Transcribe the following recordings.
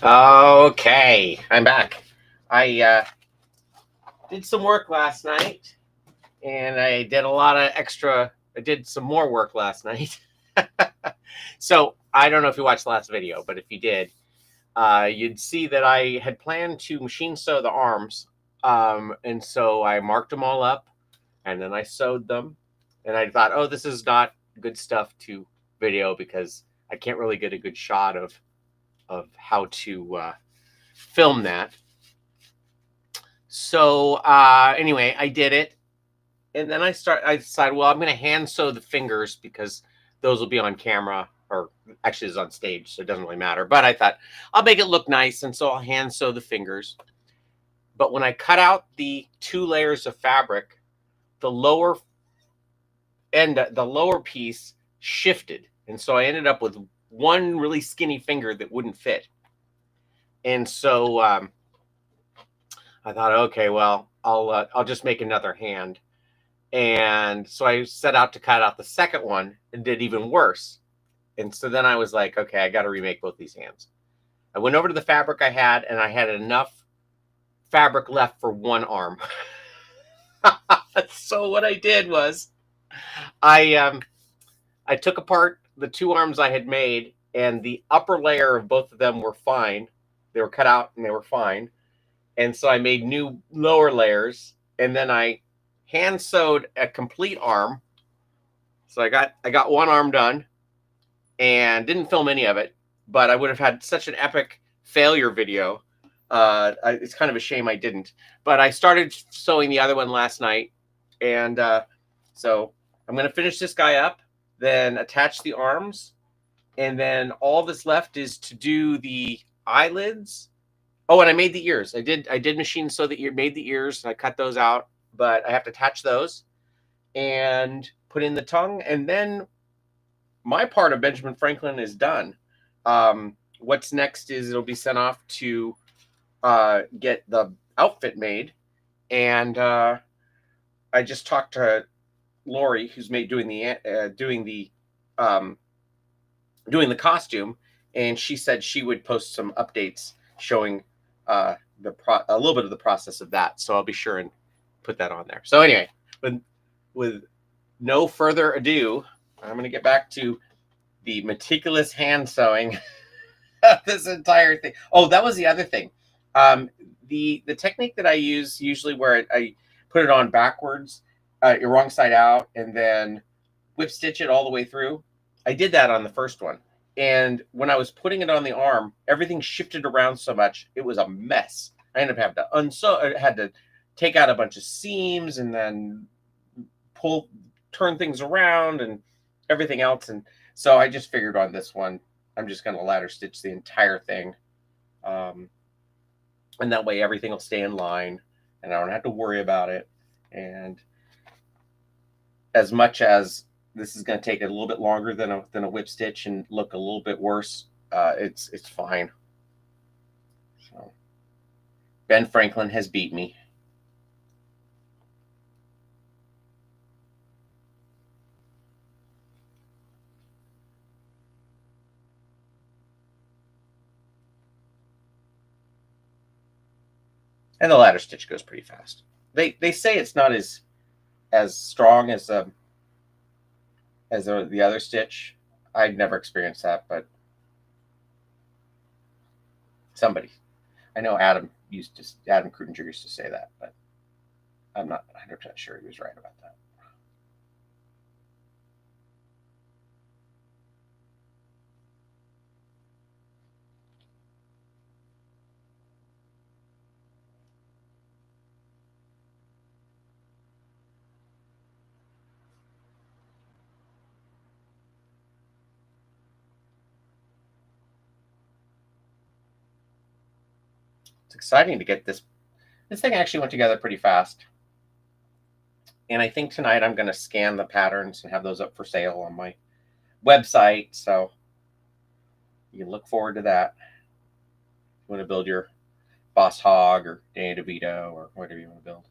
Okay, I'm back. I did some work last night, and I did a lot of extra. I did some more work last night. So I don't know if you watched the last video, but if you did, you'd see that I had planned to machine sew the arms, and so I marked them all up, and then I sewed them, and I thought, oh, this is not good stuff to video because I can't really get a good shot of how to film that. So anyway, I did it, and then I decided, well, I'm going to hand sew the fingers because those will be on camera, or actually it's on stage, so it doesn't really matter. But I thought I'll make it look nice, and so I'll hand sew the fingers. But when I cut out the 2 layers of fabric, the lower piece shifted, and so I ended up with one really skinny finger that wouldn't fit. And so I thought, okay, well, I'll just make another hand. And so I set out to cut out the second one and did even worse. And so then I was like, okay, I got to remake both these hands. I went over to the fabric I had, and I had enough fabric left for one arm. So what I did was I took apart the 2 arms I had made, and the upper layer of both of them were fine. They were cut out and they were fine. And so I made new lower layers, and then I hand sewed a complete arm. So I got one arm done, and didn't film any of it, but I would have had such an epic failure video. It's kind of a shame I didn't. But I started sewing the other one last night, and so I'm going to finish this guy up, then attach the arms, and then all that's left is to do the eyelids. Oh, and I made the ears. I did machine sew the ear, made the ears, and I cut those out, but I have to attach those and put in the tongue, and then my part of Benjamin Franklin is done. What's next is it'll be sent off to get the outfit made, and I just talked to Lori, who's doing the costume, and she said she would post some updates showing a little bit of the process of that. So I'll be sure and put that on there. So anyway, with no further ado, I'm going to get back to the meticulous hand sewing of this entire thing. Oh, that was the other thing. The technique that I use usually, where I put it on backwards, wrong side out, and then whip stitch it all the way through. I did that on the first one. And when I was putting it on the arm, everything shifted around so much, it was a mess. I ended up having to unsew, I had to take out a bunch of seams and then turn things around and everything else. And so I just figured on this one, I'm just going to ladder stitch the entire thing. And that way everything will stay in line and I don't have to worry about it. And as much as this is going to take a little bit longer than a whip stitch and look a little bit worse, it's fine. So Ben Franklin has beat me. And the ladder stitch goes pretty fast. They say it's not as strong as the other stitch. I'd never experienced that, but somebody, I know Adam Krutinger used to say that, but I'm not 100% sure he was right about that. It's exciting to get this. This thing actually went together pretty fast. And I think tonight I'm going to scan the patterns and have those up for sale on my website. So you can look forward to that. If you want to build your Boss Hog or Danny DeVito or whatever you want to build.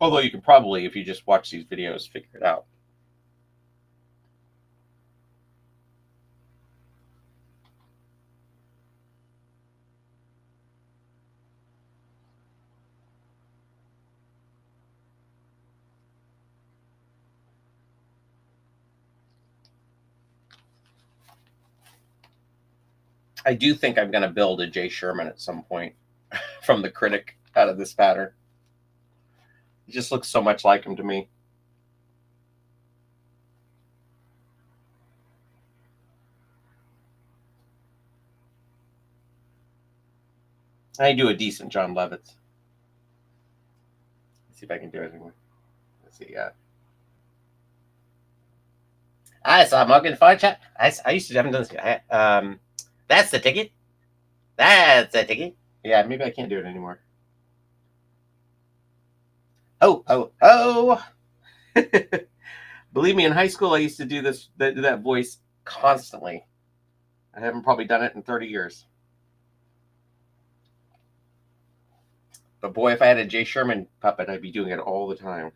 Although you can probably, if you just watch these videos, figure it out. I do think I'm going to build a Jay Sherman at some point from the critic out of this pattern. It just looks so much like him to me. I do a decent John Lovitz. Let's see if I can do it anyway. Let's see. I saw Morgan Fine Chat. I used to haven't done this. That's the ticket. That's the ticket. Yeah, maybe I can't do it anymore. Oh. Believe me, in high school, I used to do that voice constantly. I haven't probably done it in 30 years. But boy, if I had a Jay Sherman puppet, I'd be doing it all the time.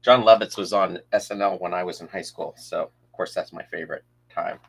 John Lovitz was on SNL when I was in high school, so of course that's my favorite time.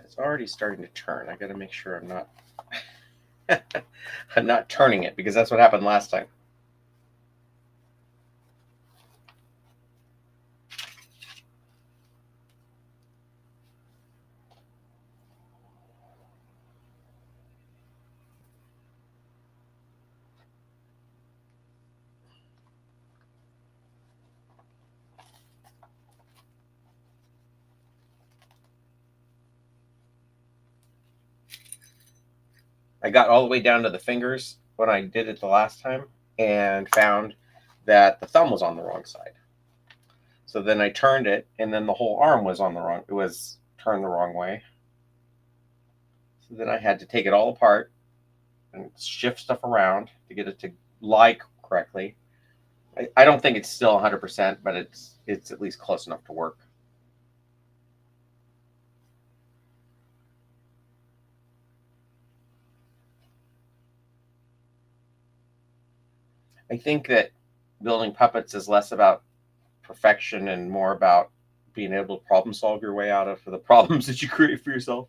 It's already starting to turn. I got to make sure I'm not turning it, because that's what happened last time. I got all the way down to the fingers when I did it the last time and found that the thumb was on the wrong side. So then I turned it, and then the whole arm was it was turned the wrong way. So then I had to take it all apart and shift stuff around to get it to lie correctly. I don't think it's still 100%, but it's at least close enough to work. I think that building puppets is less about perfection and more about being able to problem solve your way out of the problems that you create for yourself.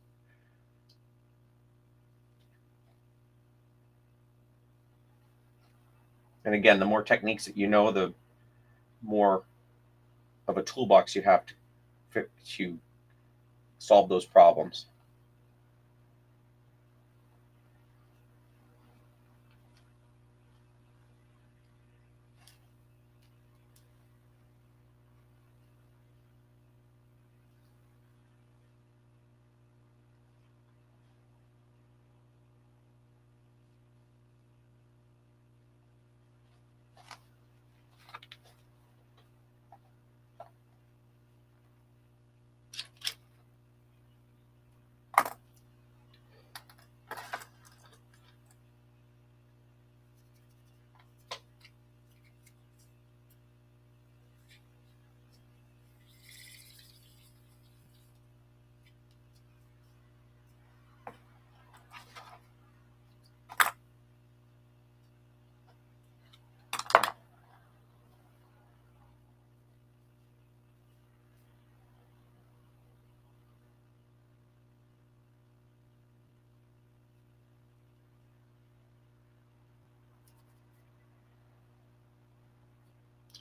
And again, the more techniques that you know, the more of a toolbox you have to solve those problems.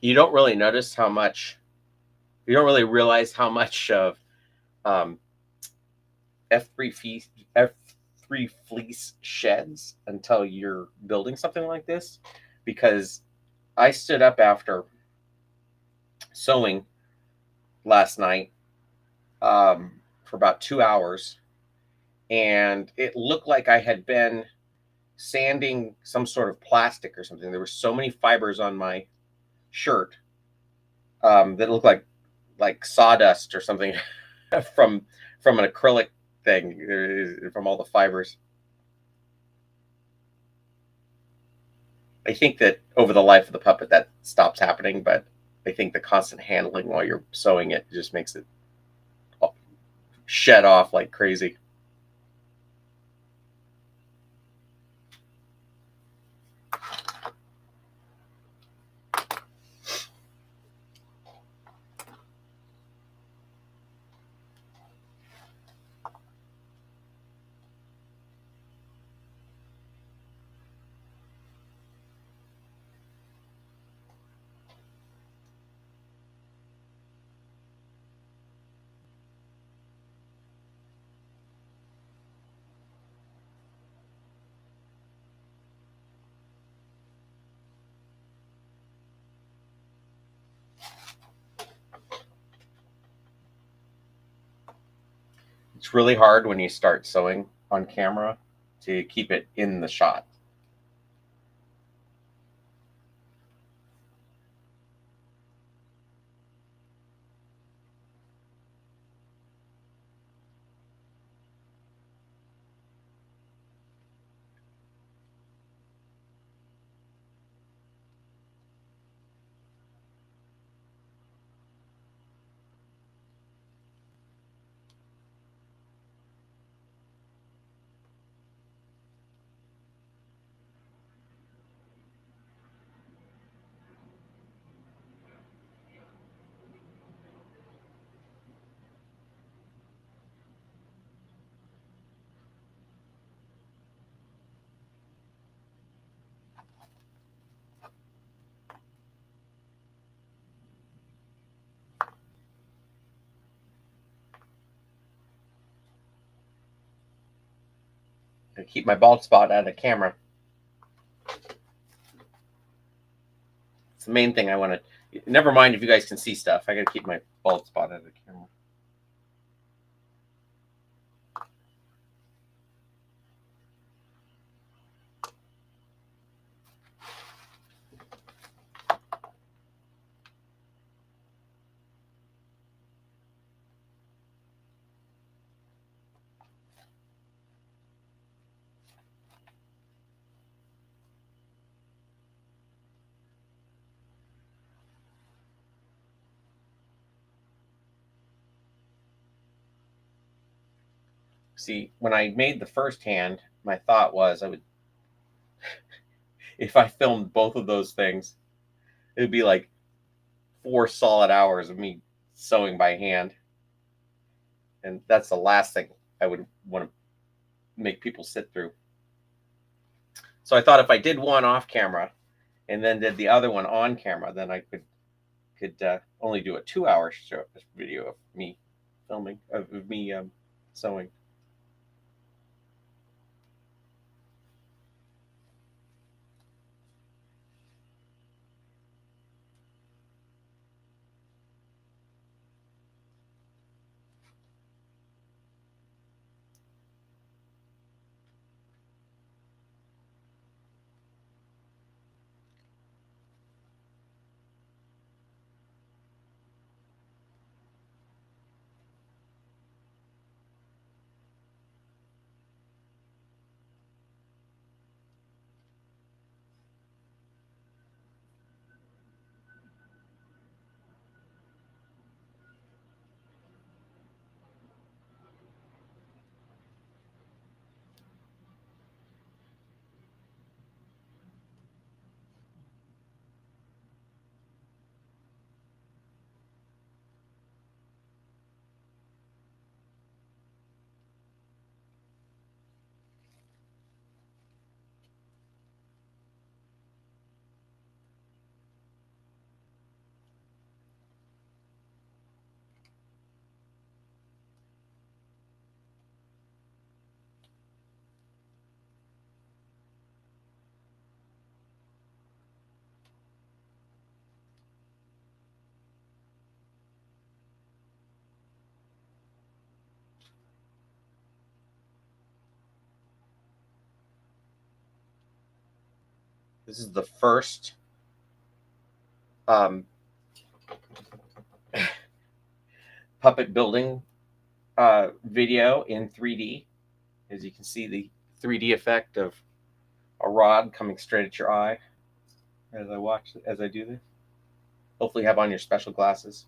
you don't really notice how much, you don't really realize how much of um, F3 fleece sheds until you're building something like this. Because I stood up after sewing last night for about 2 hours, and it looked like I had been sanding some sort of plastic or something. There were so many fibers on my shirt that looked like sawdust or something from an acrylic thing, from all the fibers. I think that over the life of the puppet that stops happening, but I think the constant handling while you're sewing it just makes it shed off like crazy. It's really hard when you start sewing on camera to keep it in the shot. I keep my bald spot out of the camera. It's the main thing I want to. Never mind if you guys can see stuff. I got to keep my bald spot out of the camera. See, when I made the first hand, my thought was I would, if I filmed both of those things, it would be like 4 solid hours of me sewing by hand. And that's the last thing I would want to make people sit through. So I thought if I did one off camera and then did the other one on camera, then I could only do a 2 hour video of me filming, of me sewing. This is the first puppet building video in 3D. As you can see, the 3D effect of a rod coming straight at your eye as I do this. Hopefully you have on your special glasses.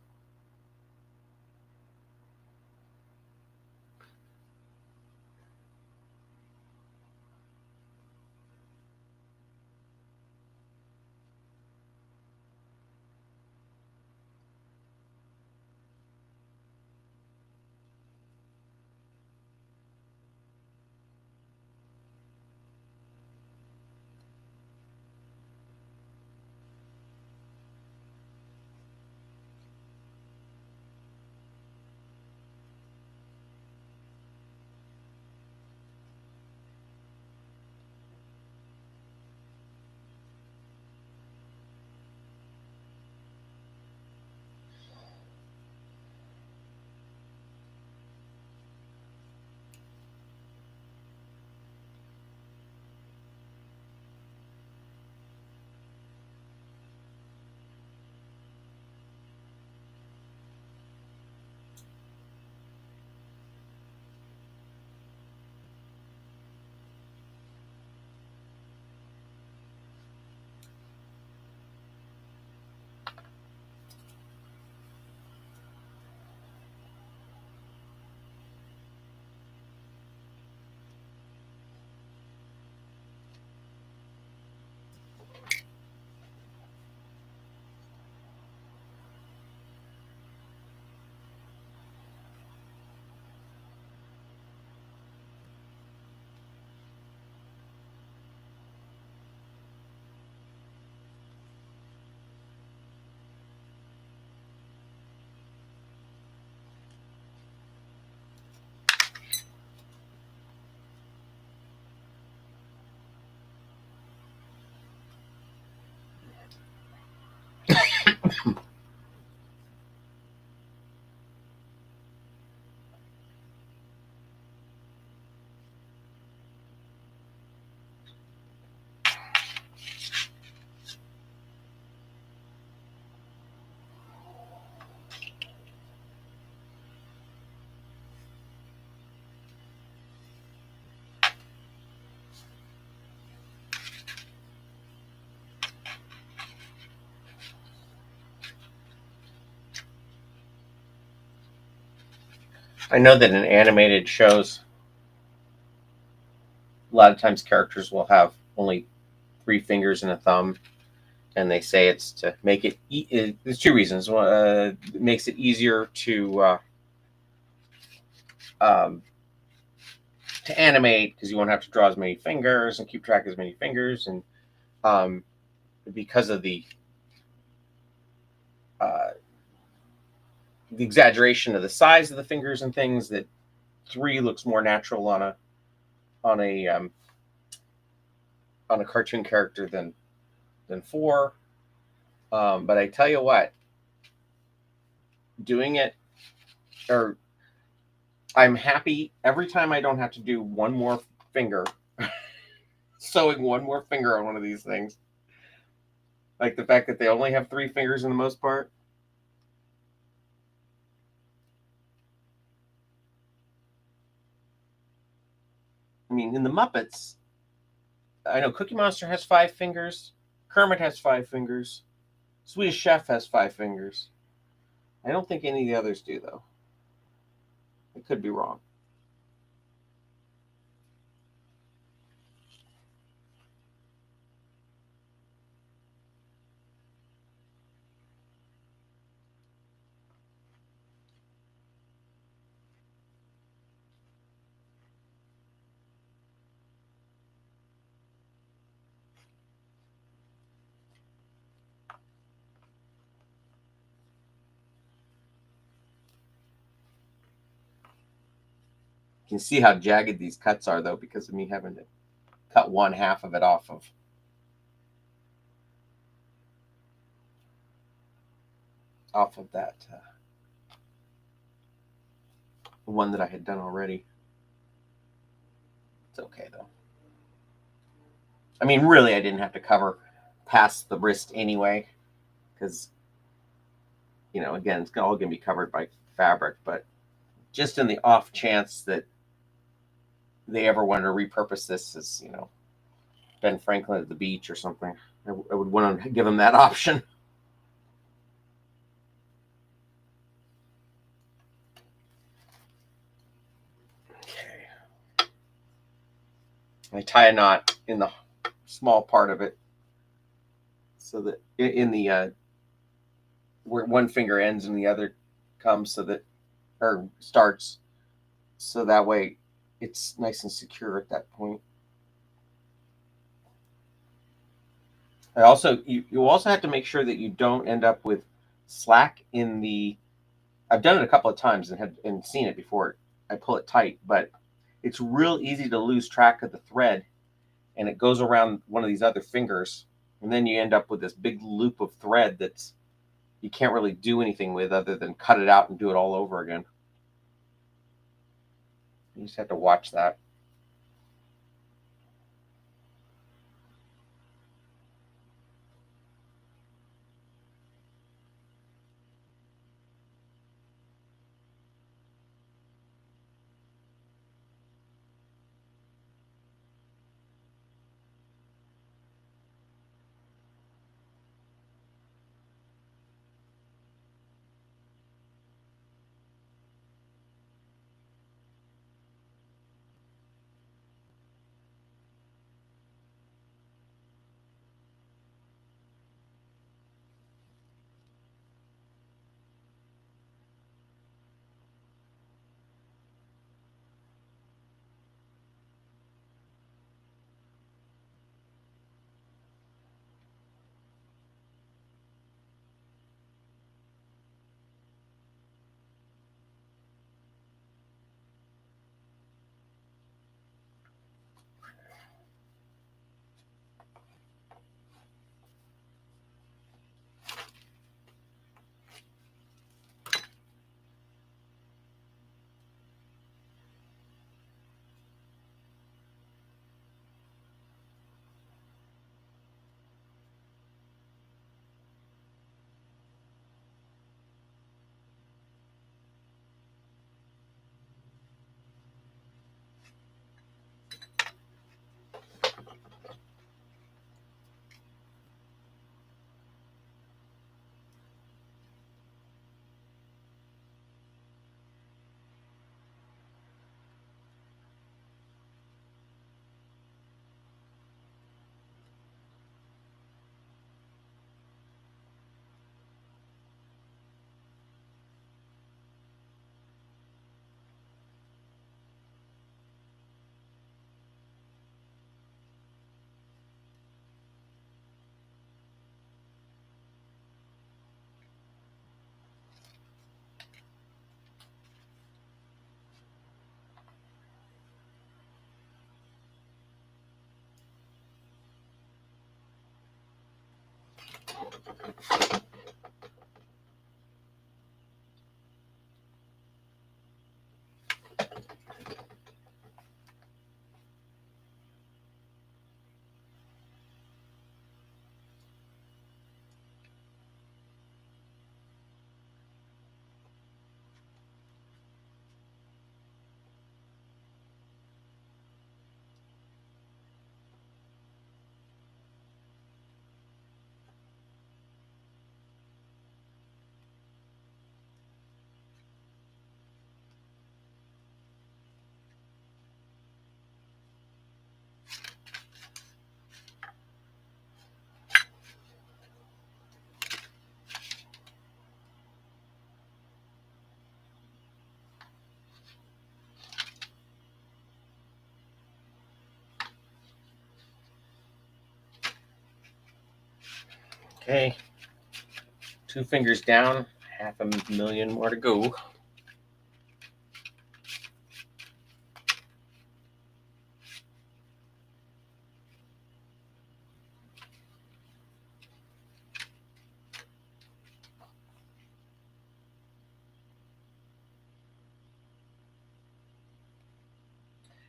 I know that in animated shows, a lot of times characters will have only 3 fingers and a thumb, and they say it's to make it. There's 2 reasons. It makes it easier um, to animate because you won't have to draw as many fingers and keep track of as many fingers, and because of the exaggeration of the size of the fingers and things, that 3 looks more natural on a cartoon character than 4. But I tell you what, doing it, or I'm happy every time I don't have to do one more finger, sewing one more finger on one of these things. Like the fact that they only have 3 fingers in the most part. I mean, in the Muppets, I know Cookie Monster has 5 fingers, Kermit has 5 fingers, Swedish Chef has 5 fingers. I don't think any of the others do, though. I could be wrong. You can see how jagged these cuts are, though, because of me having to cut 1/2 of it off of that one that I had done already. It's okay, though. I mean, really, I didn't have to cover past the wrist anyway, because, you know, again, it's all going to be covered by fabric, but just in the off chance that they ever wanted to repurpose this as, you know, Ben Franklin at the beach or something, I would want to give them that option. Okay. I tie a knot in the small part of it, so that in the where one finger ends and the other comes, so that, or starts, so that way it's nice and secure at that point. I also, you also have to make sure that you don't end up with slack in the. I've done it a couple of times and seen it before I pull it tight, but it's real easy to lose track of the thread, and it goes around one of these other fingers, and then you end up with this big loop of thread that's you can't really do anything with other than cut it out and do it all over again. You just have to watch that. Okay, 2 fingers down, 500,000 more to go.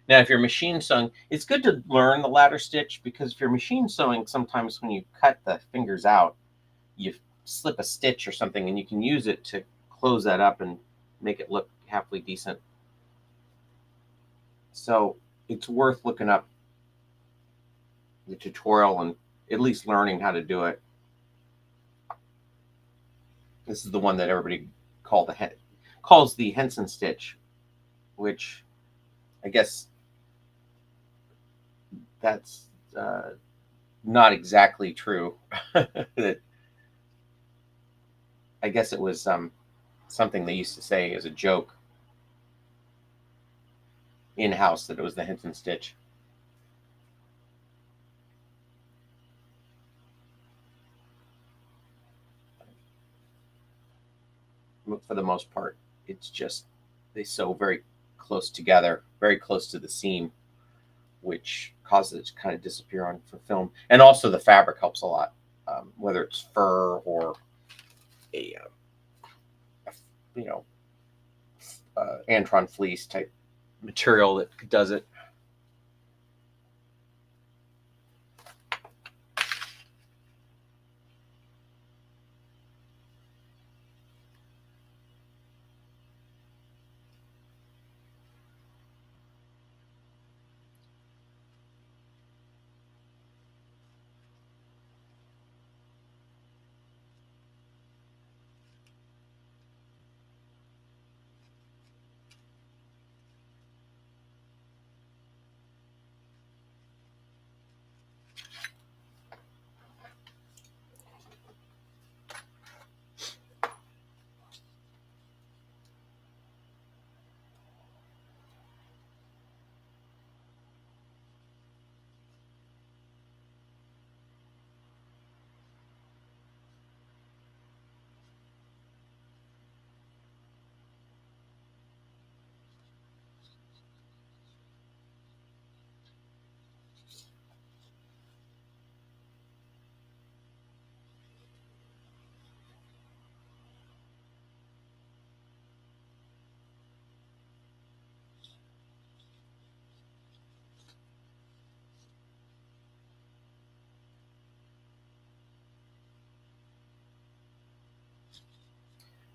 Now, if you're machine sewing, it's good to learn the ladder stitch, because if you're machine sewing, sometimes when you cut the fingers out, you slip a stitch or something, and you can use it to close that up and make it look halfway decent. So it's worth looking up the tutorial and at least learning how to do it. This is the one that everybody calls the Henson stitch, which I guess that's not exactly true. That I guess it was something they used to say as a joke in house, that it was the Henson stitch. For the most part, it's just they sew very close together, very close to the seam, which causes it to kind of disappear on for film. And also the fabric helps a lot, whether it's fur or a you know Antron fleece type material that does it.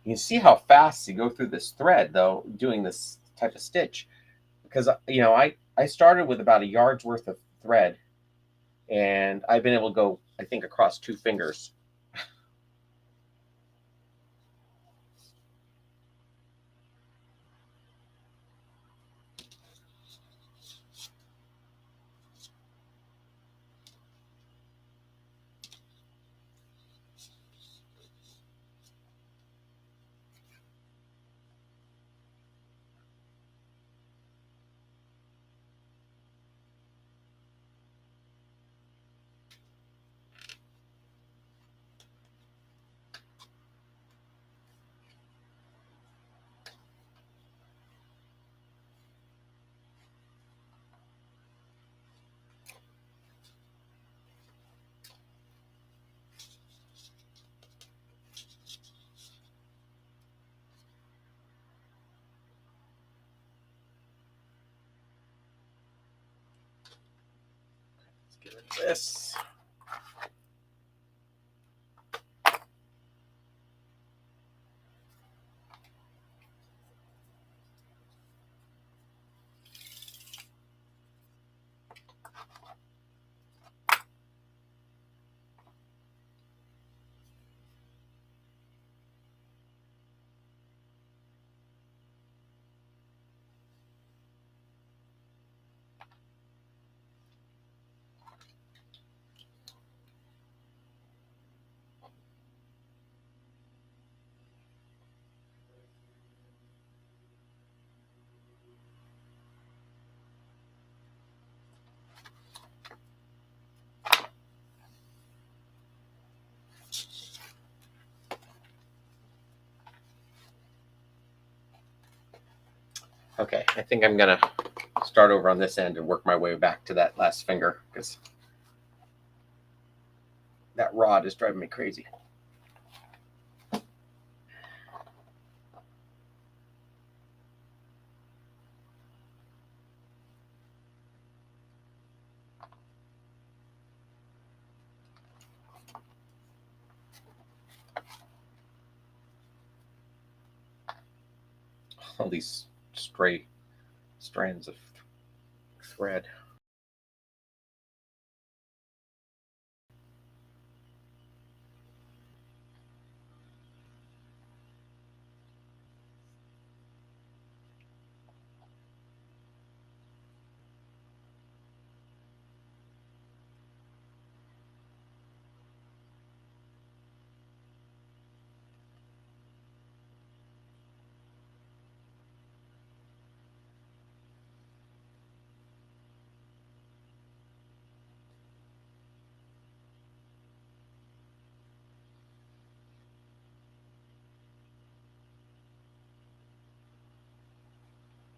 You can see how fast you go through this thread, though, doing this type of stitch, because I started with about a yard's worth of thread, and I've been able to go, I think, across 2 fingers. Let's get rid of this. Okay, I think I'm gonna start over on this end and work my way back to that last finger, because that rod is driving me crazy. all these stray strands of thread.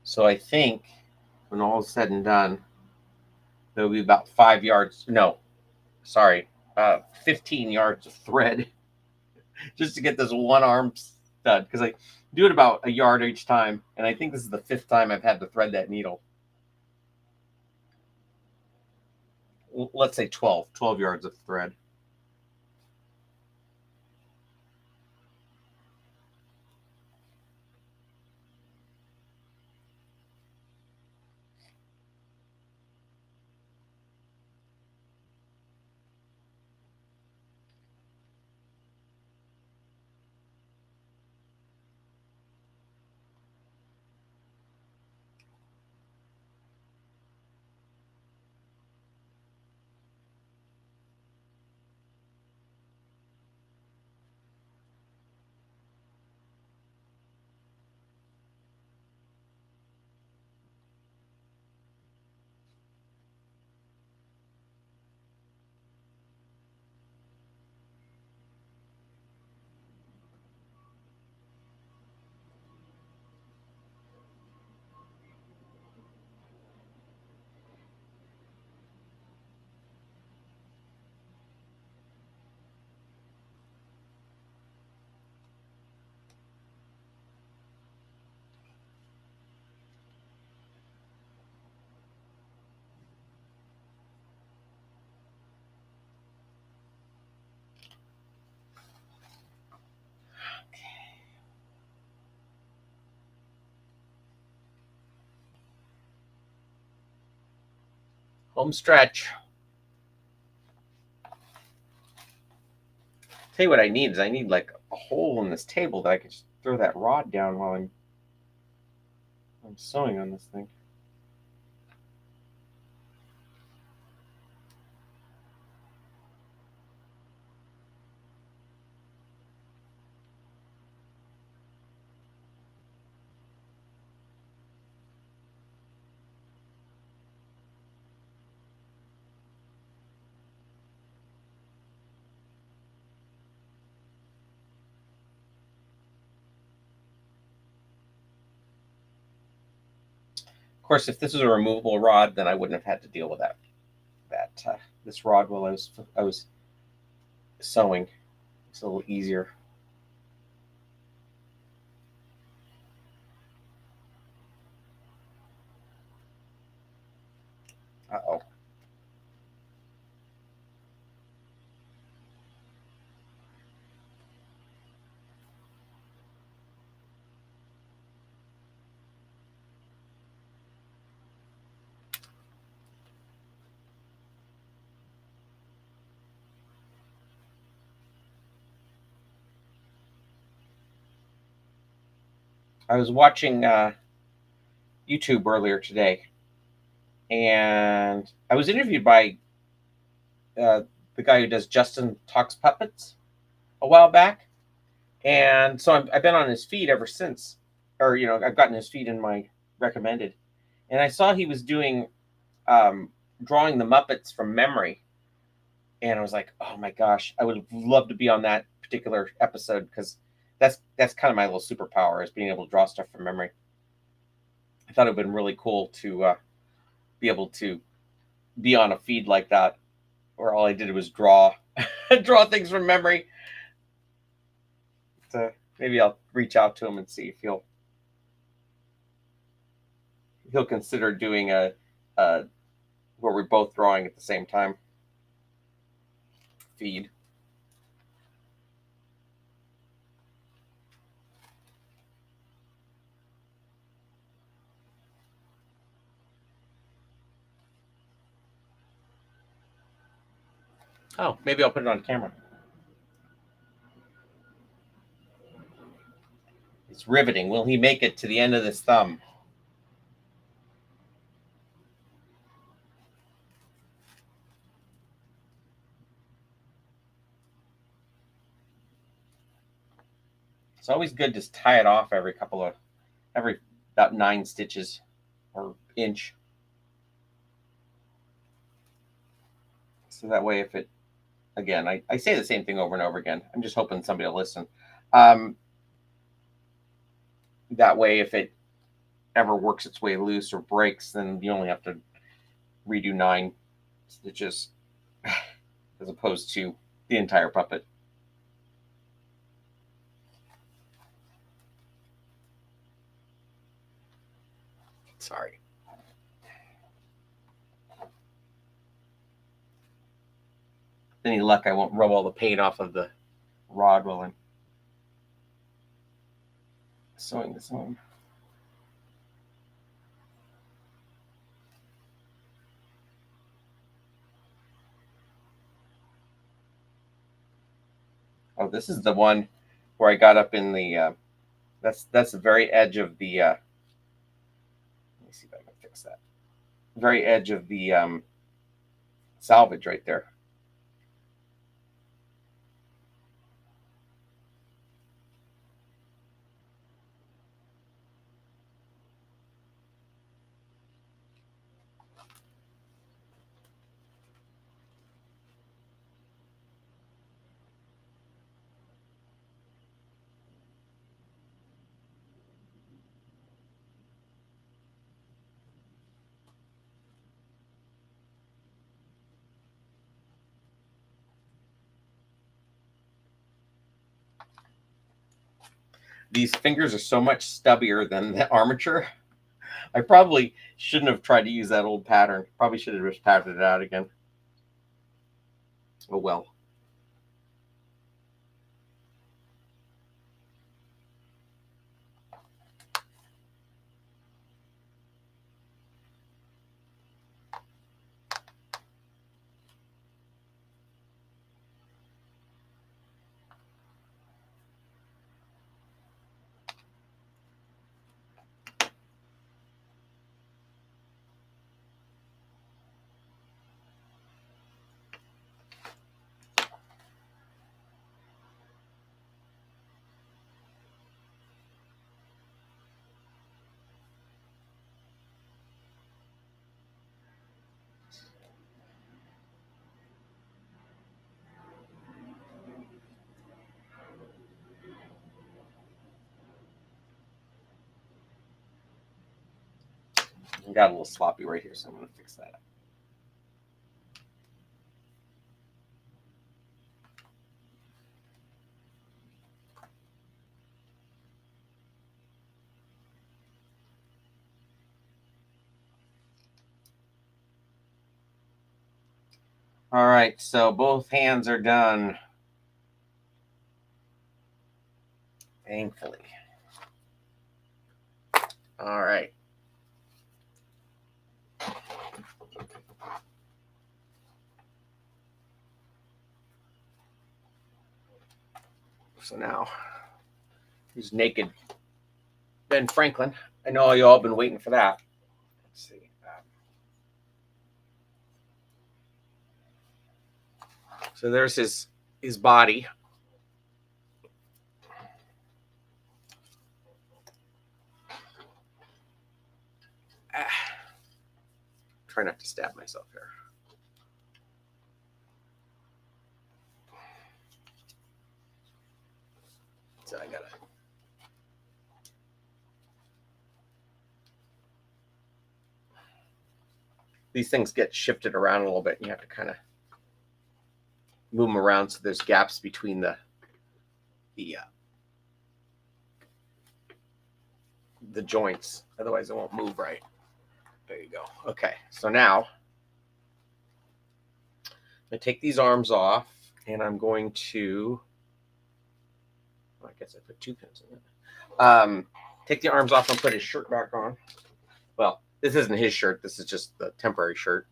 So I think when all is said and done, there'll be about 5 yards. No, sorry, 15 yards of thread just to get this one arm stud, because I do it about a yard each time, and I think this is the 5th time I've had to thread that needle. Let's say 12 yards of thread. Home stretch. Tell you what I need is I need like a hole in this table that I can just throw that rod down while I'm sewing on this thing. Of course, if this was a removable rod, then I wouldn't have had to deal with this rod while I was sewing. It's a little easier. Uh-oh. I was watching YouTube earlier today, and I was interviewed by the guy who does Justin Talks Puppets a while back, and so I've been on his feed ever since, or I've gotten his feed in my recommended, and I saw he was doing drawing the Muppets from memory, and I was like, oh my gosh, I would love to be on that particular episode because that's kind of my little superpower is being able to draw stuff from memory. I thought it would have been really cool to be able to be on a feed like that, where all I did was draw draw things from memory. So maybe I'll reach out to him and see if he'll consider doing a where we're both drawing at the same time feed. Oh, maybe I'll put it on camera. It's riveting. Will he make it to the end of this thumb? It's always good to tie it off every about 9 stitches or inch. So that way, if it, again, I say the same thing over and over again. I'm just hoping somebody will listen. That way, if it ever works its way loose or breaks, then you only have to redo 9 stitches as opposed to the entire puppet. Sorry. Any luck, I won't rub all the paint off of the rod while I'm sewing this on. Oh, this is the one where I got up in the, that's the very edge of the, let me see if I can fix that. Very edge of the salvage right there. These fingers are so much stubbier than the armature. I probably shouldn't have tried to use that old pattern. Probably should have just patterned it out again. Oh well. I got a little sloppy right here, so I'm going to fix that. All right, so both hands are done. Thankfully. All right. So now, he's naked Ben Franklin. I know you all been waiting for that. Let's see. So there's his body. Try not to stab myself here. So I gotta. These things get shifted around a little bit, and you have to kind of move them around so there's gaps between the joints. Otherwise, it won't move right. There you go. Okay, so now I'm going to take these arms off, and I'm going to. Well, I guess I put 2 pins in it. Take the arms off and put his shirt back on. Well, this isn't his shirt. This is just the temporary shirt.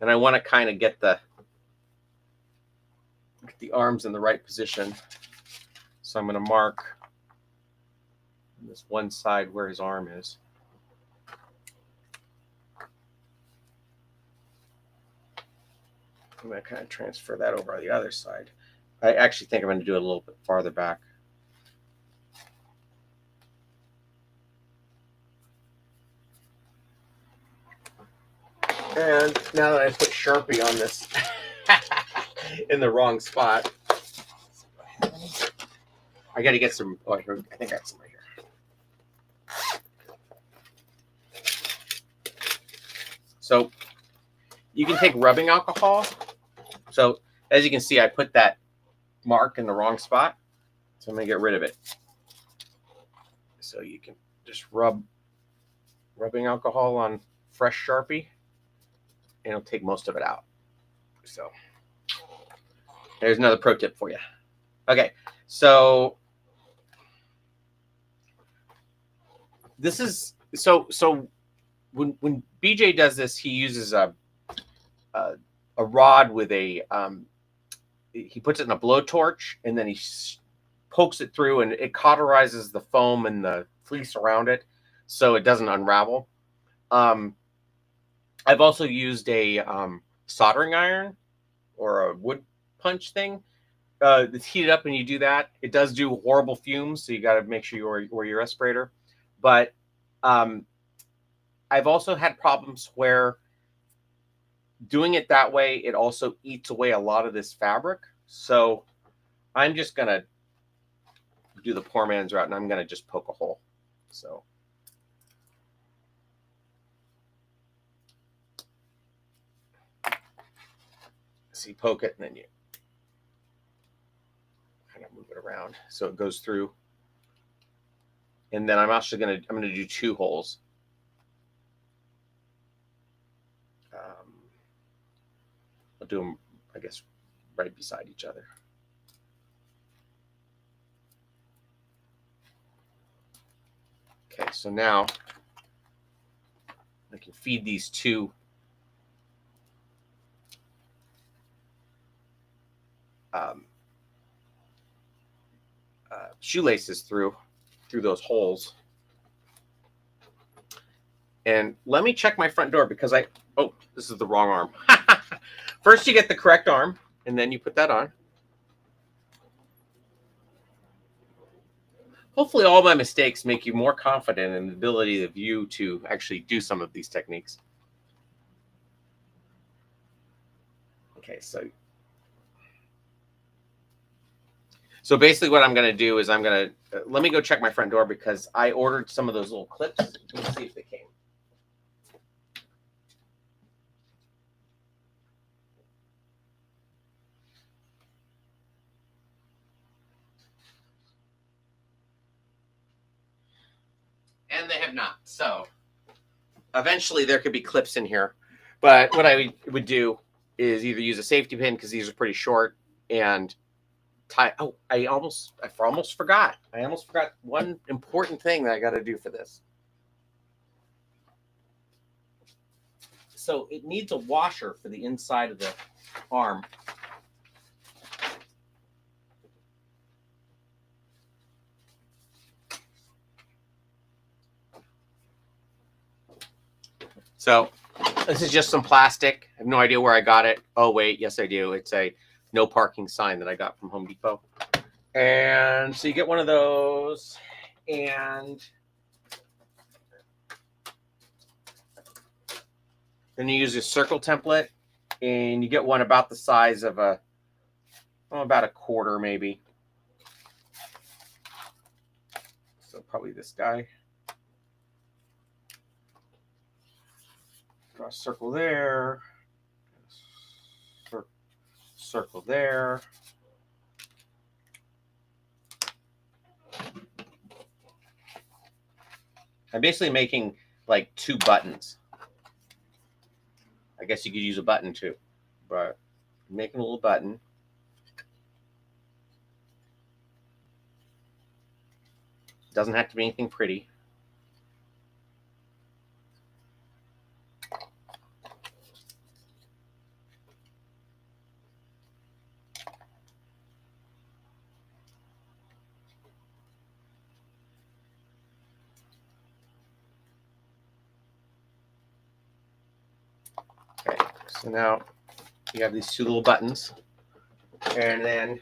And I want to kind of get the arms in the right position. So I'm going to mark this one side where his arm is. I'm going to kind of transfer that over on the other side. I actually think I'm going to do it a little bit farther back. And now that I put Sharpie on this in the wrong spot, I got to get some. Oh, here, I think I have some right here. So you can take rubbing alcohol. So as you can see, I put that mark in the wrong spot. So I'm going to get rid of it. So you can just rub rubbing alcohol on fresh Sharpie, and it'll take most of it out. So there's another pro tip for you. Okay, so this is so when BJ does this, he uses a rod with a he puts it in a blowtorch, and then he pokes it through, and it cauterizes the foam and the fleece around it so it doesn't unravel. I've also used a soldering iron or a wood punch thing. It's heated up and you do that. It does do horrible fumes, so you got to make sure you wear your respirator. But I've also had problems where doing it that way, it also eats away a lot of this fabric. So I'm just going to do the poor man's route, and I'm going to just poke a hole. So you poke it, and then you kind of move it around so it goes through. And then I'm going to do 2 holes. I'll do them, I guess, right beside each other. Okay, so now I can feed these 2 shoelaces through those holes. And let me check my front door because oh, this is the wrong arm. First you get the correct arm, and then you put that on. Hopefully all my mistakes make you more confident in the ability of you to actually do some of these techniques. Okay, so basically what I'm going to do is I'm going to, let me go check my front door because I ordered some of those little clips. Let's see if they came. And they have not. So eventually there could be clips in here. But what I would do is either use a safety pin because these are pretty short and tie. Oh, I almost forgot. I almost forgot one important thing that I got to do for this. So it needs a washer for the inside of the arm. So this is just some plastic. I have no idea where I got it. Oh, wait. Yes, I do. It's a no parking sign that I got from Home Depot. And so you get one of those, and then you use a circle template, and you get one about the size of about a quarter maybe. So probably this guy. Draw a circle there, circle there. I'm basically making like 2 buttons. I guess you could use a button too, but I'm making a little button. Doesn't have to be anything pretty. So now you have these two little buttons, and then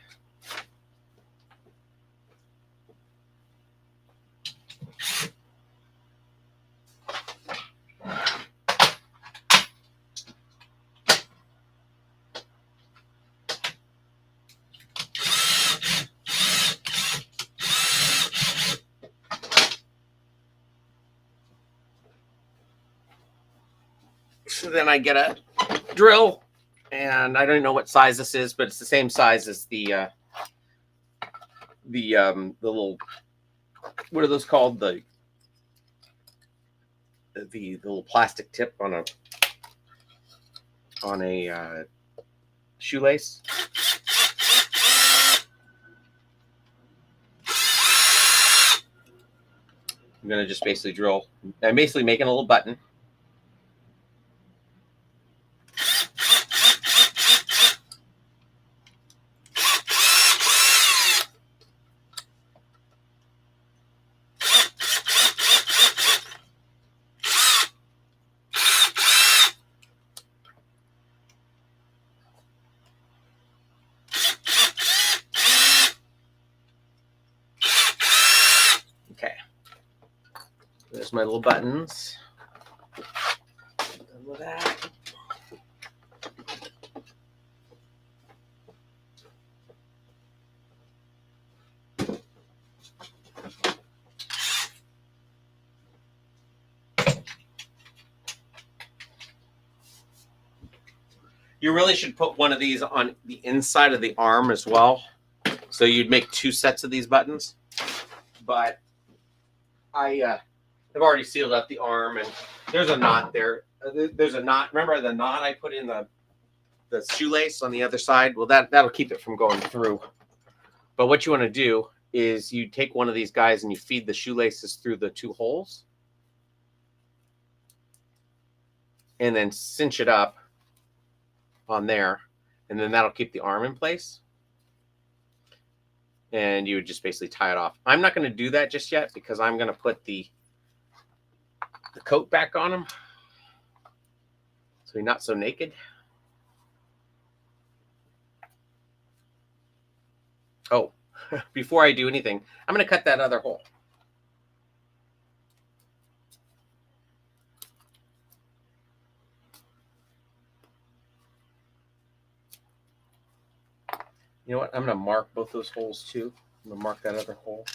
I get a drill, and I don't know what size this is, but it's the same size as the little, what are those called, the little plastic tip on a shoelace. I'm gonna just basically drill. I'm basically making a little button. Okay. There's my little buttons. Done with that. You really should put one of these on the inside of the arm as well. So you'd make two sets of these buttons. But I have already sealed up the arm, and there's a knot there. There's a knot. Remember the knot I put in the shoelace on the other side? Well, that'll keep it from going through. But what you want to do is you take one of these guys and you feed the shoelaces through the two holes. And then cinch it up on there. And then that'll keep the arm in place. And you would just basically tie it off. I'm not going to do that just yet because I'm going to put the coat back on him. So he's not so naked. Oh, before I do anything, I'm going to cut that other hole. You know what? I'm going to mark both those holes too. I'm going to mark that other hole.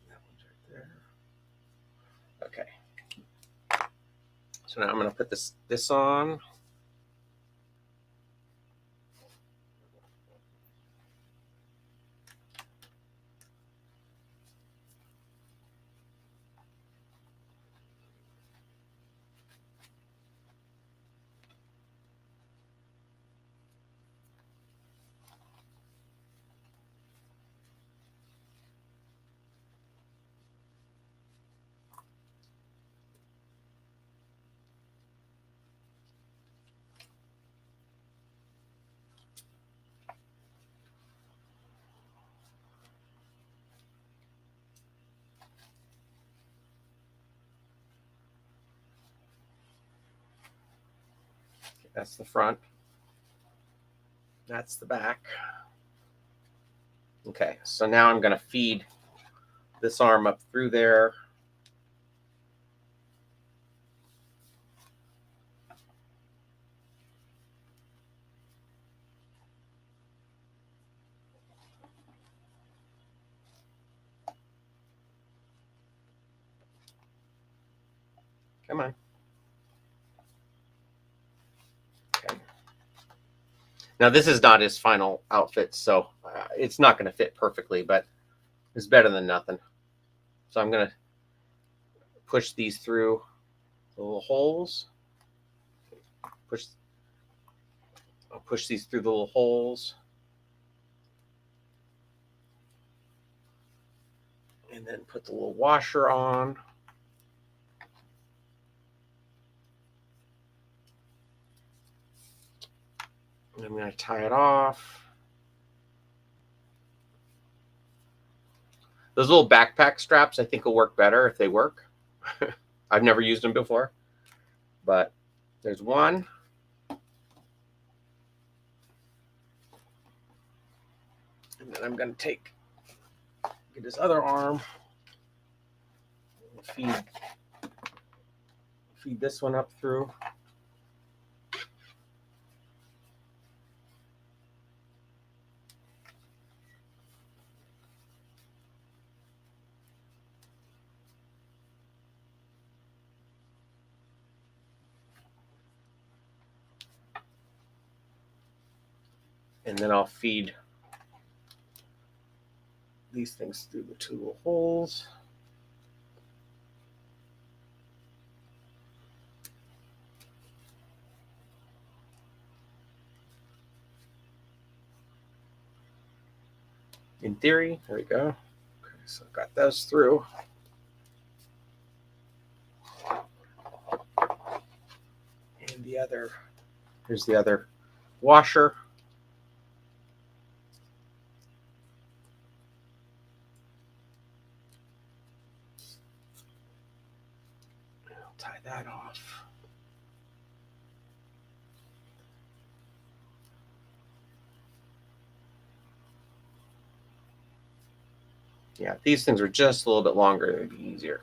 That one's right there. Okay. So now I'm going to put this on. That's the front. That's the back. Okay, so now I'm going to feed this arm up through there. Come on. Okay. Now this is not his final outfit, so it's not going to fit perfectly, but it's better than nothing. So I'm going to push these through the little holes. I'll push these through the little holes. And then put the little washer on. I'm going to tie it off. Those little backpack straps I think will work better if they work. I've never used them before, but there's one. And then I'm going to get his other arm, feed this one up through. And then I'll feed these things through the two little holes. In theory, there we go. Okay, so I've got those through. And here's the other washer. I'll tie that off. Yeah, these things are just a little bit longer. They'd be easier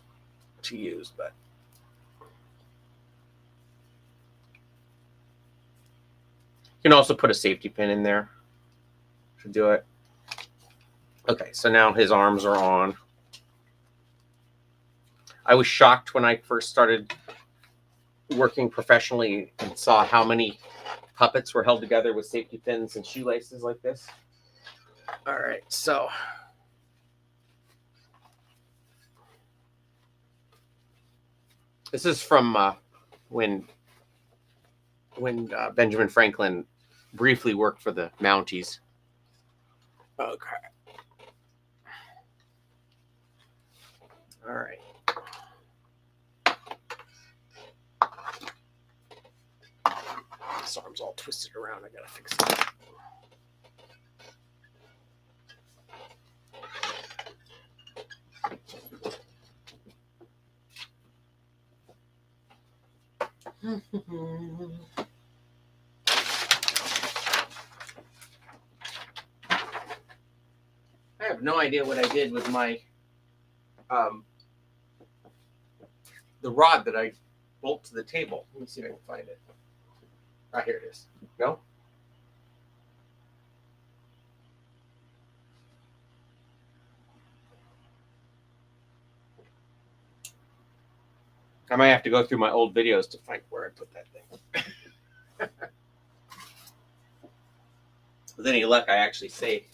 to use, but you can also put a safety pin in there to do it. Okay, so now his arms are on. I was shocked when I first started working professionally and saw how many puppets were held together with safety pins and shoelaces like this. All right, so this is from when Benjamin Franklin briefly worked for the Mounties. Okay. All right. This arm's all twisted around. I gotta fix it. I have no idea what I did with my the rod that I bolt to the table. Let me see if I can find it. Ah, here it is. No? I might have to go through my old videos to find where I put that thing. With any luck, I actually say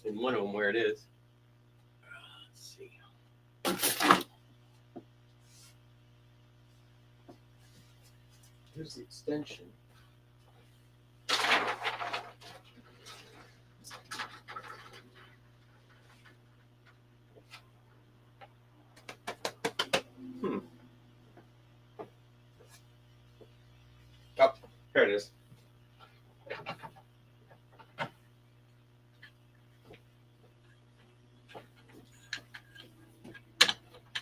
in one of them where it is. Let's see. Here's the extension. Oh, here it is.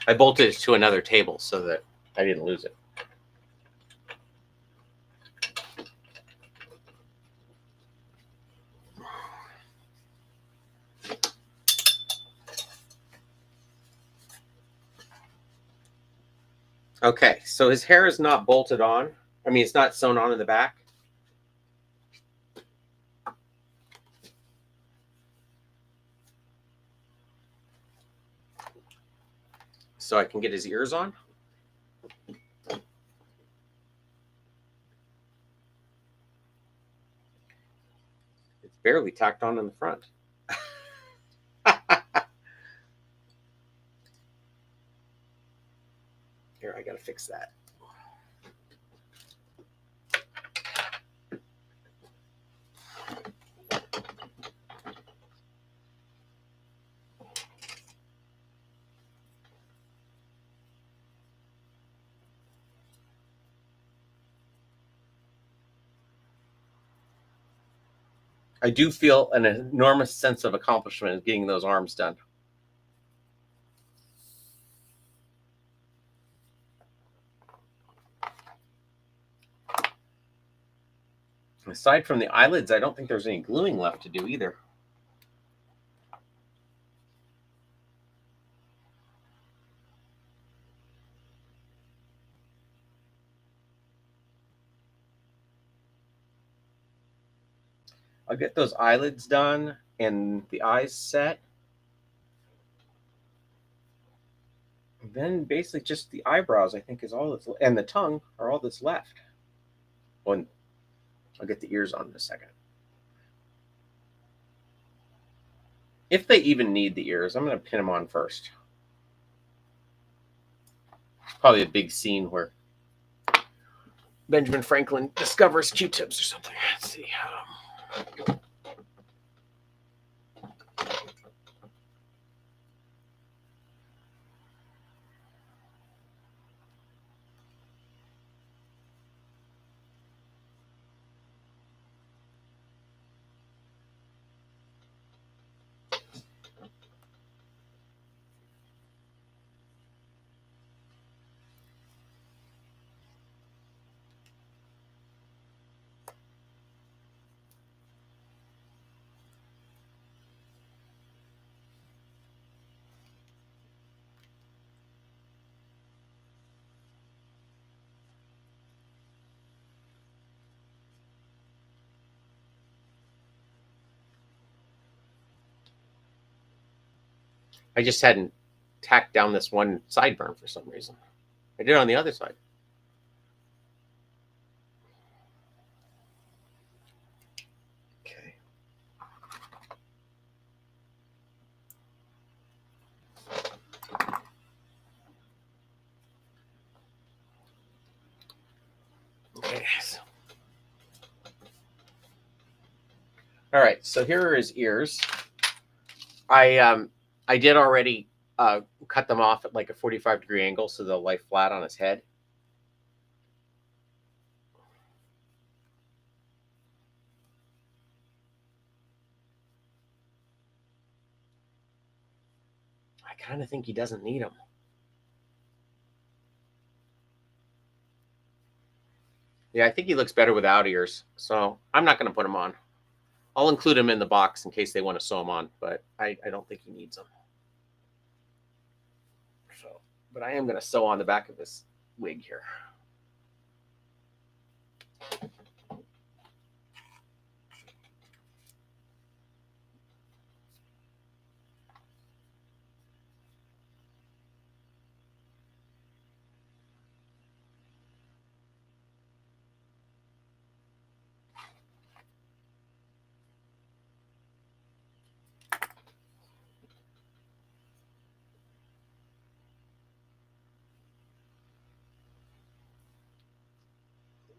I bolted it to another table so that I didn't lose it. Okay, so his hair is not bolted on. I mean, it's not sewn on in the back. So I can get his ears on. It's barely tacked on in the front. Here, I gotta fix that. I do feel an enormous sense of accomplishment in getting those arms done. Aside from the eyelids, I don't think there's any gluing left to do either. I'll get those eyelids done and the eyes set. And then basically just the eyebrows, I think, is all that's, and the tongue are all that's left. Well, I'll get the ears on in a second. If they even need the ears, I'm going to pin them on first. It's probably a big scene where Benjamin Franklin discovers Q-tips or something. Let's see. I just hadn't tacked down this one sideburn for some reason. I did it on the other side. Okay. Okay. All right. So here are his ears. I did already cut them off at like a 45-degree angle so they'll lie flat on his head. I kind of think he doesn't need them. Yeah, I think he looks better without ears, so I'm not going to put him on. I'll include him in the box in case they want to sew him on, but I don't think he needs them. So, but I am going to sew on the back of this wig here.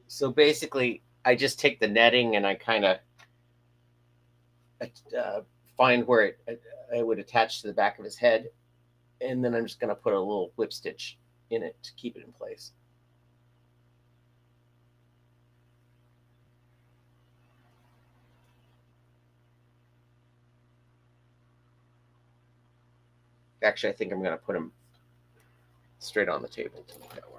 So basically, I just take the netting and I kind of find where it would attach to the back of his head, and then I'm just going to put a little whip stitch in it to keep it in place. Actually, I think I'm going to put him straight on the table to make that work.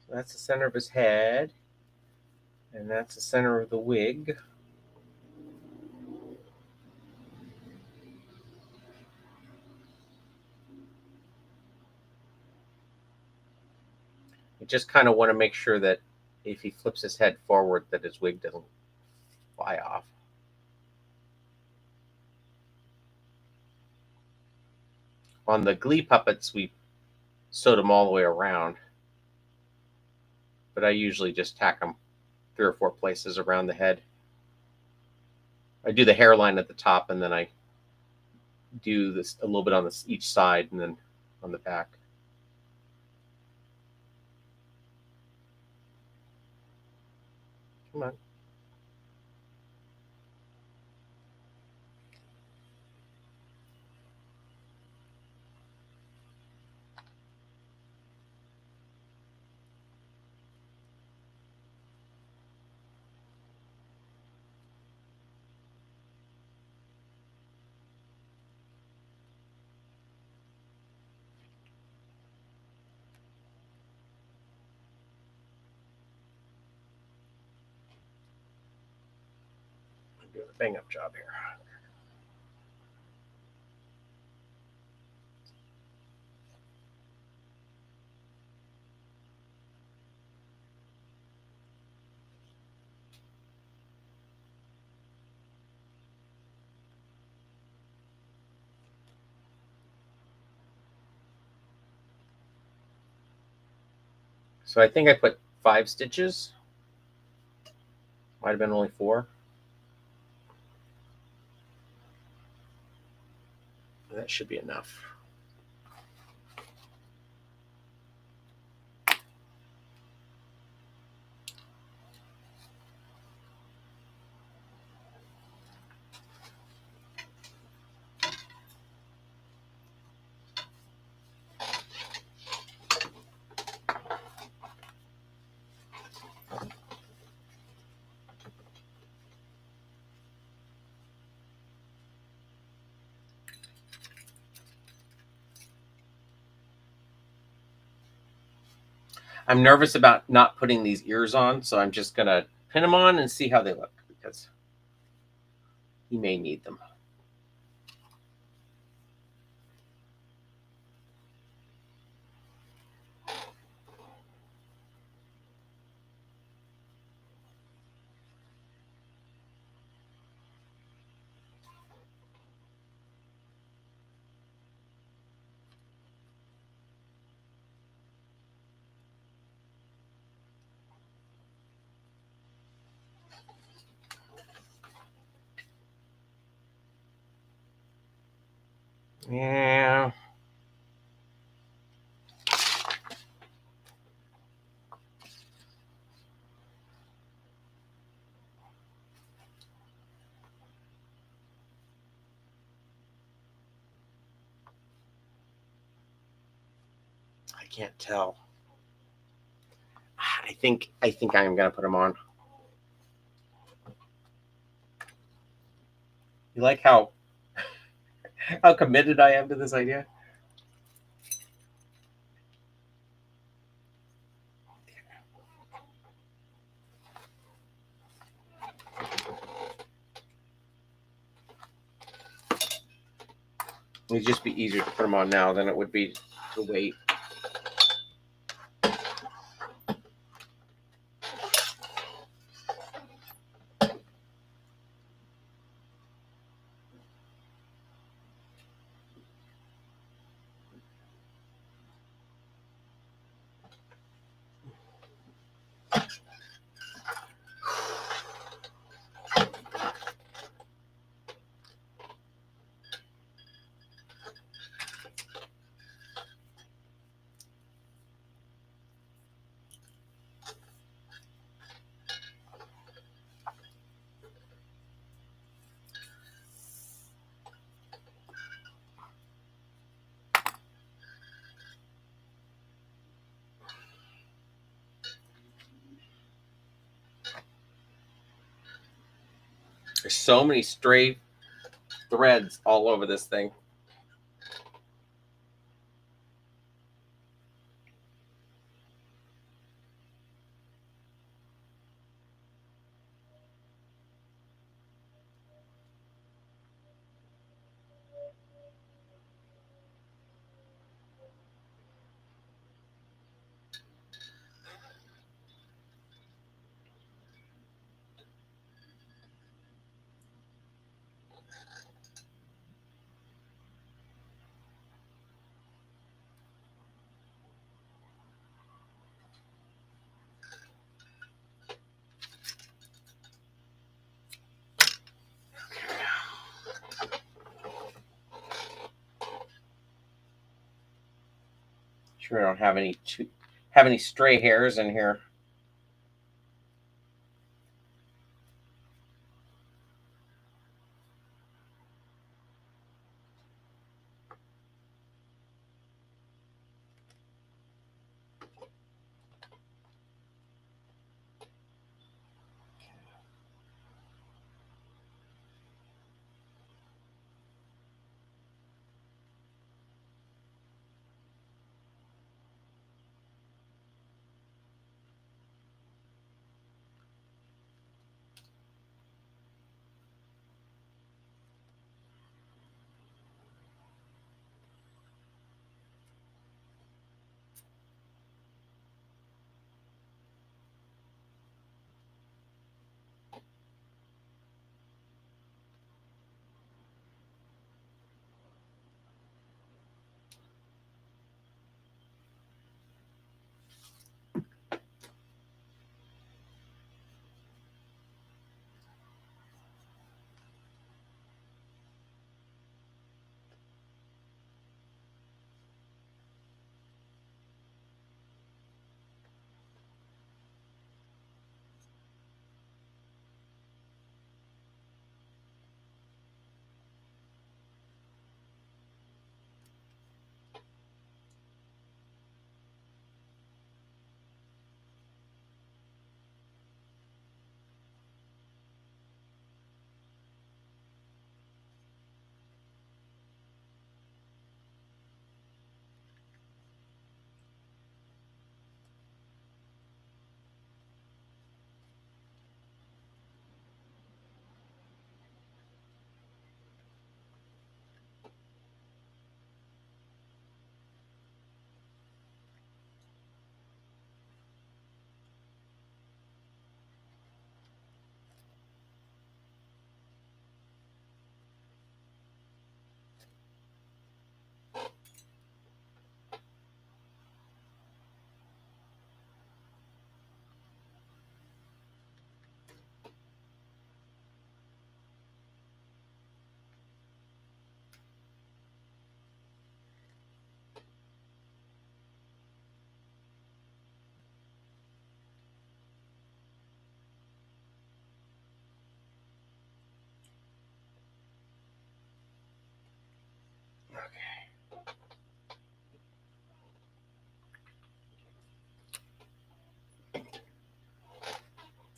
So that's the center of his head, and that's the center of the wig. I just kind of want to make sure that if he flips his head forward, that his wig doesn't fly off. On the Glee puppets, we sewed them all the way around, but I usually just tack them 3 or 4 places around the head. I do the hairline at the top, and then I do this a little bit on this each side, and then on the back. Come on. I'm doing a bang up job here. So I think I put 5 stitches. Might have been only 4. That should be enough. I'm nervous about not putting these ears on, so I'm just going to pin them on and see how they look, because he may need them. Yeah. I can't tell. I think I'm going to put them on. You like how committed I am to this idea? It'd just be easier to put them on now than it would be to wait. There's so many stray threads all over this thing. sure I don't have any stray hairs in here.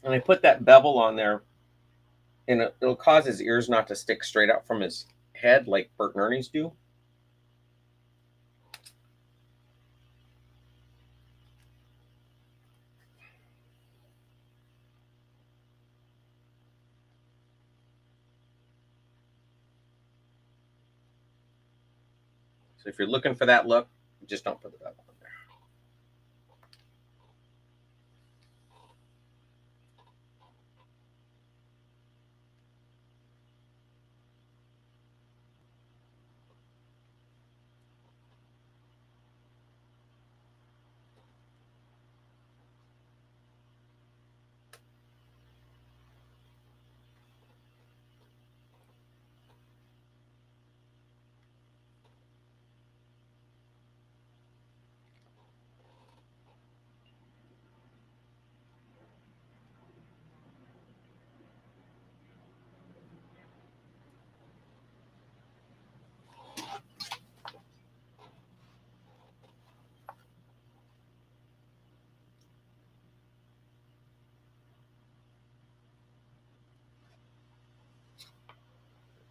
And I put that bevel on there, and it'll cause his ears not to stick straight out from his head like Bert and Ernie's do. So if you're looking for that look, just don't put the bevel on there.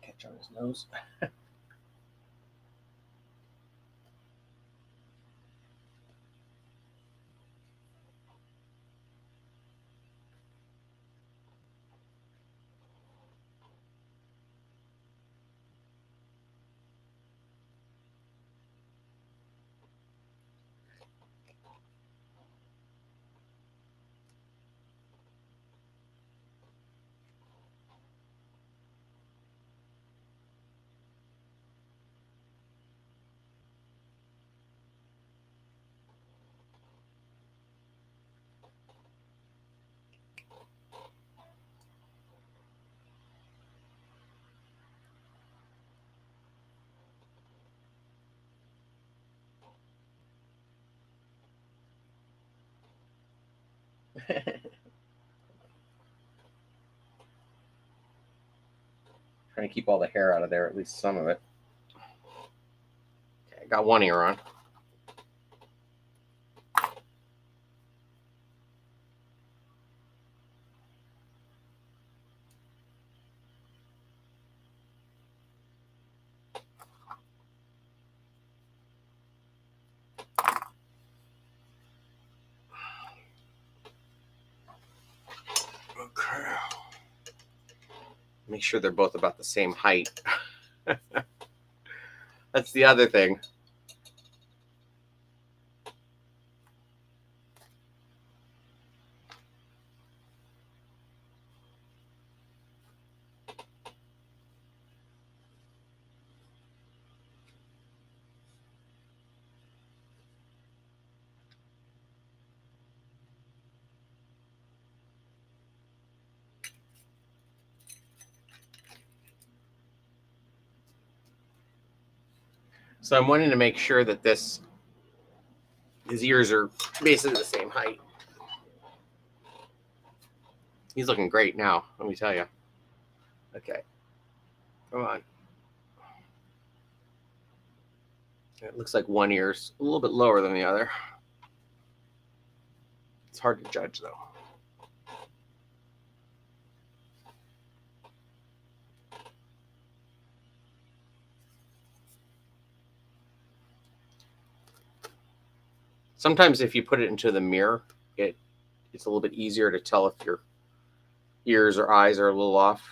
Catch on his nose. Trying to keep all the hair out of there, at least some of it. Okay, got one ear on. Okay. Make sure they're both about the same height. That's the other thing. So I'm wanting to make sure that his ears are basically the same height. He's looking great now, let me tell you. Okay, come on. It looks like one ear's a little bit lower than the other. It's hard to judge though. Sometimes if you put it into the mirror, it's a little bit easier to tell if your ears or eyes are a little off.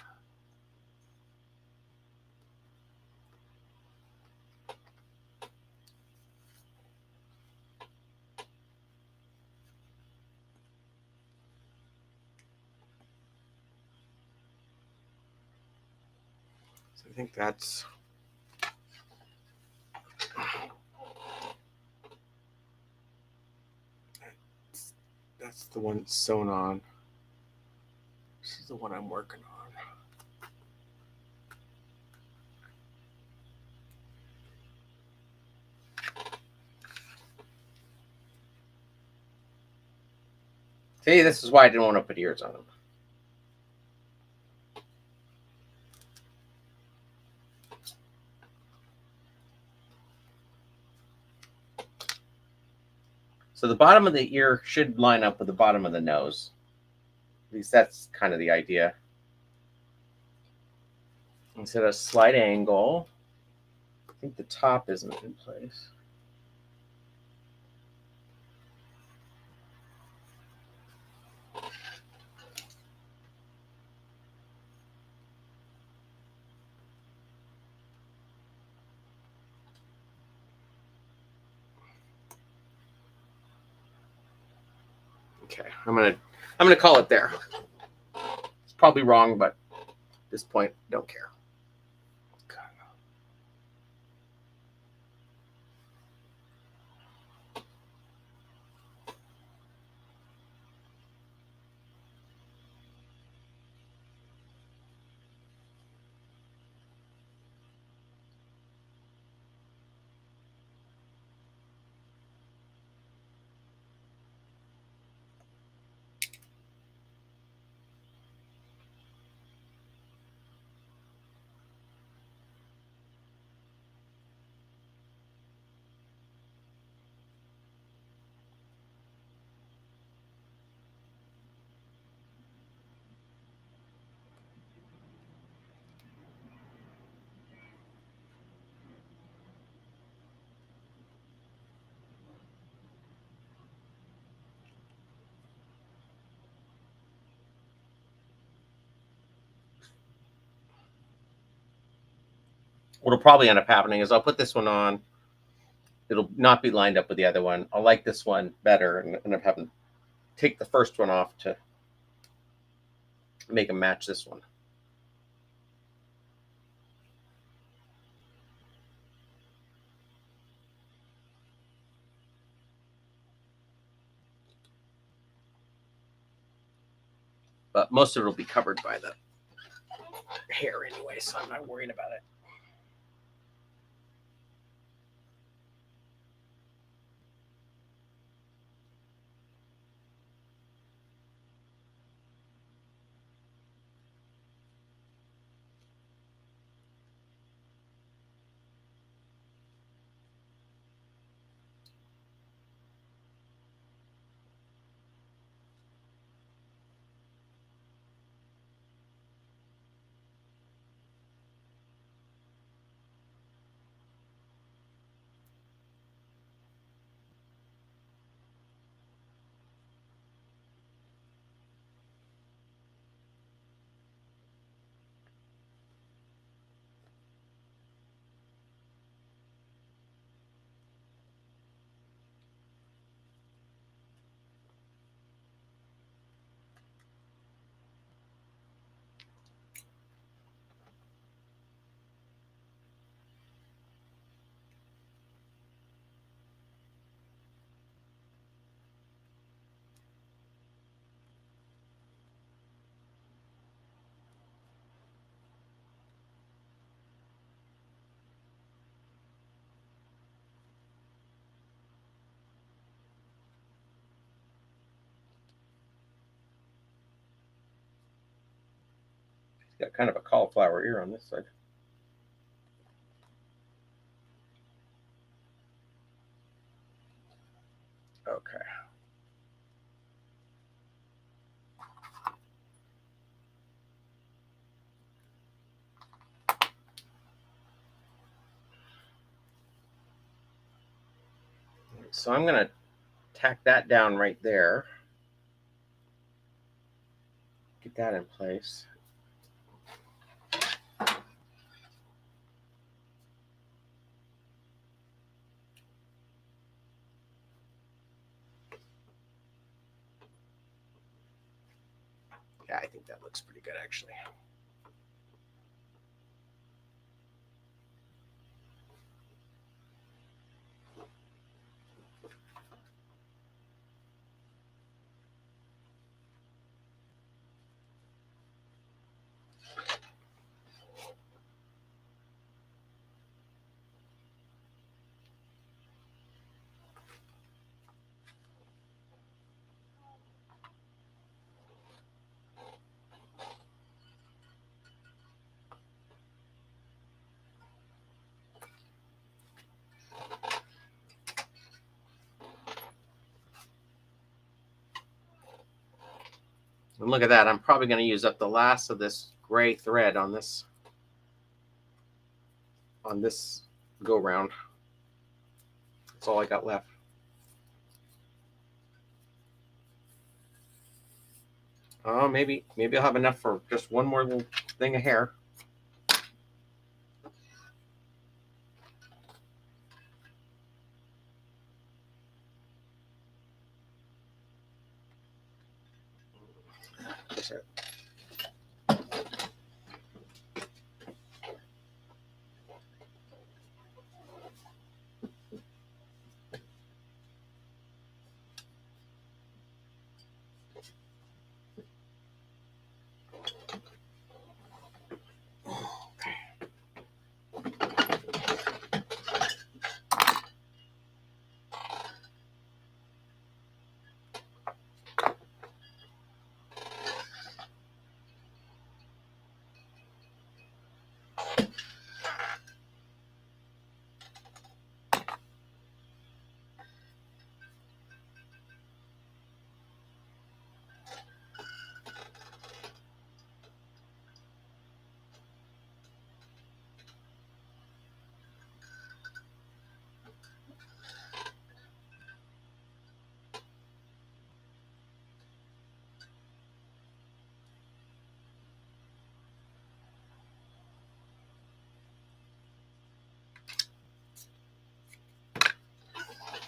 So I think that's the one that's sewn on. This is the one I'm working on. See, this is why I didn't want to put ears on them. So the bottom of the ear should line up with the bottom of the nose. At least that's kind of the idea. Instead of slight angle, I think the top isn't in place. Okay, I'm gonna call it there. It's probably wrong, but at this point, don't care. What'll probably end up happening is I'll put this one on. It'll not be lined up with the other one. I'll like this one better and end up having to take the first one off to make them match this one. But most of it will be covered by the hair anyway, so I'm not worried about it. Got kind of a cauliflower ear on this side. Okay. So I'm going to tack that down right there. Get that in place. Yeah, I think that looks pretty good actually. And look at that. I'm probably going to use up the last of this gray thread on this go round. That's all I got left. Oh, maybe I'll have enough for just one more little thing of hair. That's it.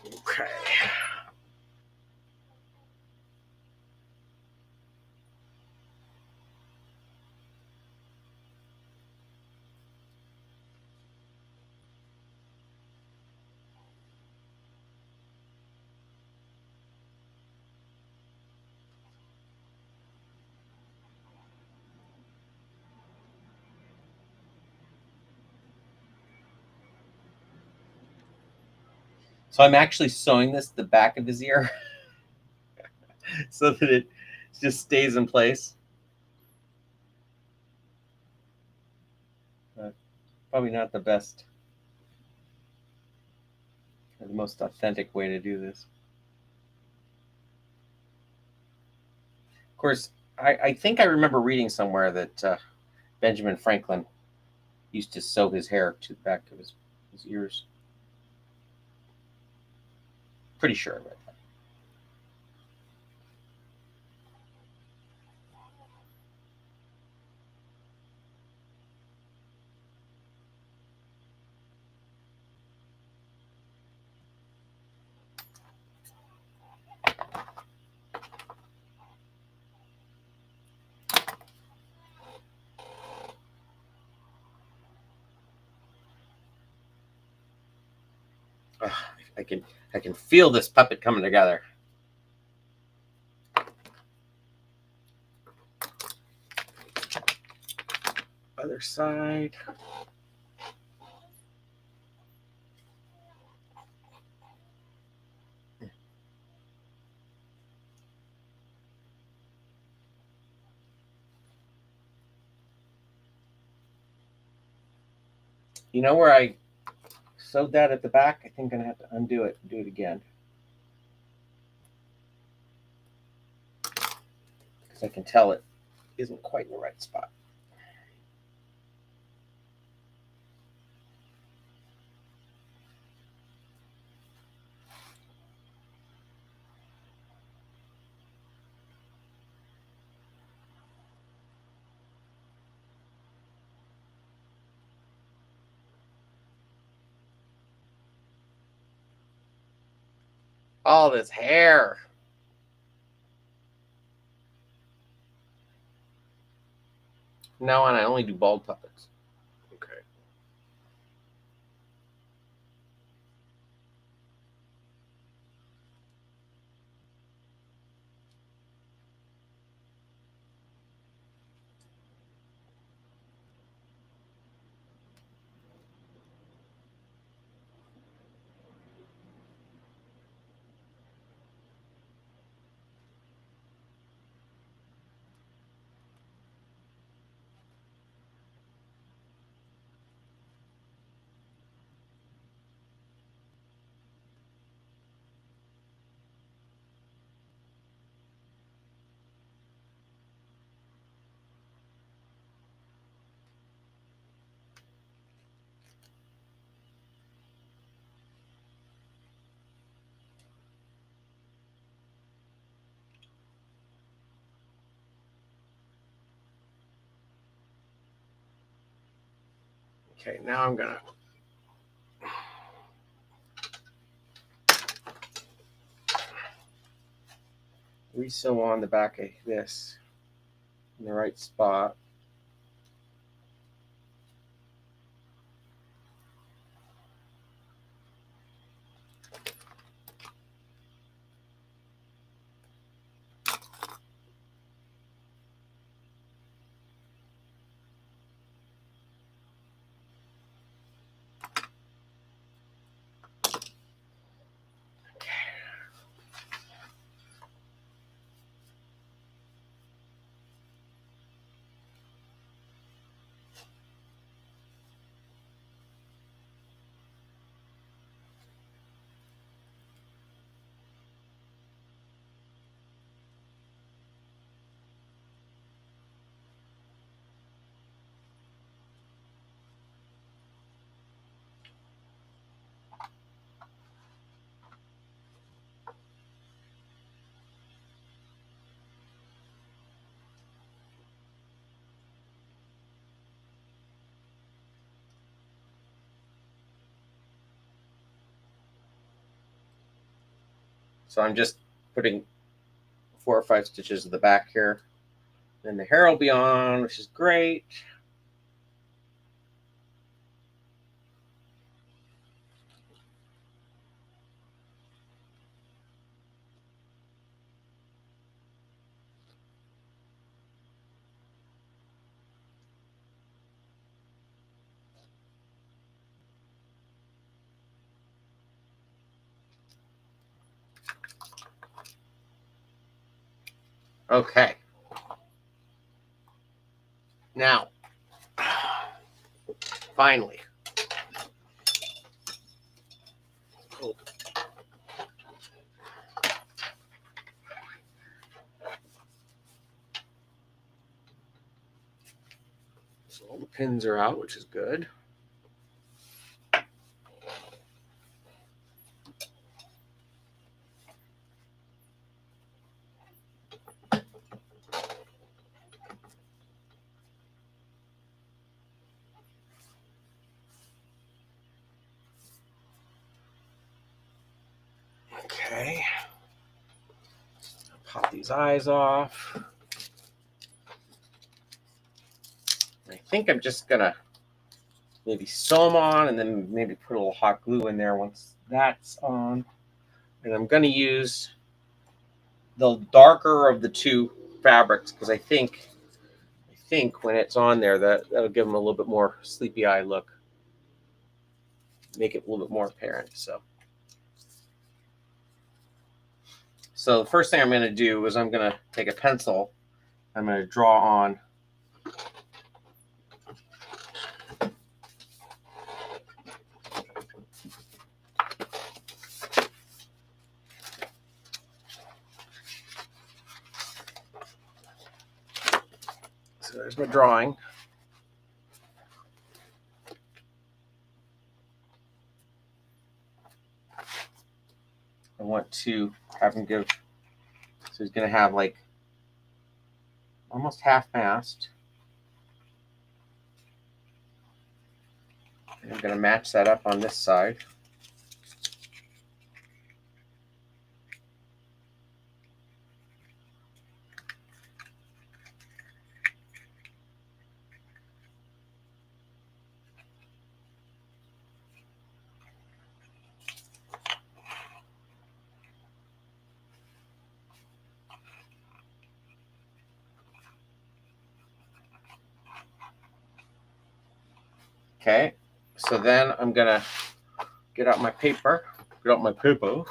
Okay. So I'm actually sewing this the back of his ear so that it just stays in place. Probably not the best or the most authentic way to do this. Of course, I think I remember reading somewhere that Benjamin Franklin used to sew his hair to the back of his ears. Pretty sure I read that. I can feel this puppet coming together. Other side. You know where I sewed that at the back? I think I'm going to have to undo it and do it again. Because I can tell it isn't quite in the right spot. All this hair. Now on, I only do bald puppets. Okay. Okay, now I'm going to re-sew on the back of this in the right spot. So I'm just putting 4 or 5 stitches at the back here. Then the hair will be on, which is great. Okay. Now, finally. Oh. So all the pins are out, which is good. Okay. Pop these eyes off. I think I'm just going to maybe sew them on and then maybe put a little hot glue in there once that's on. And I'm going to use the darker of the two fabrics because I think when it's on there that'll give them a little bit more sleepy eye look, make it a little bit more apparent. So the first thing I'm going to do is I'm going to take a pencil. I'm going to draw on there's my drawing. I want to have him give, so he's going to have like almost half mast. And I'm going to match that up on this side. Okay, so then I'm gonna get out my paper. Get out my paper.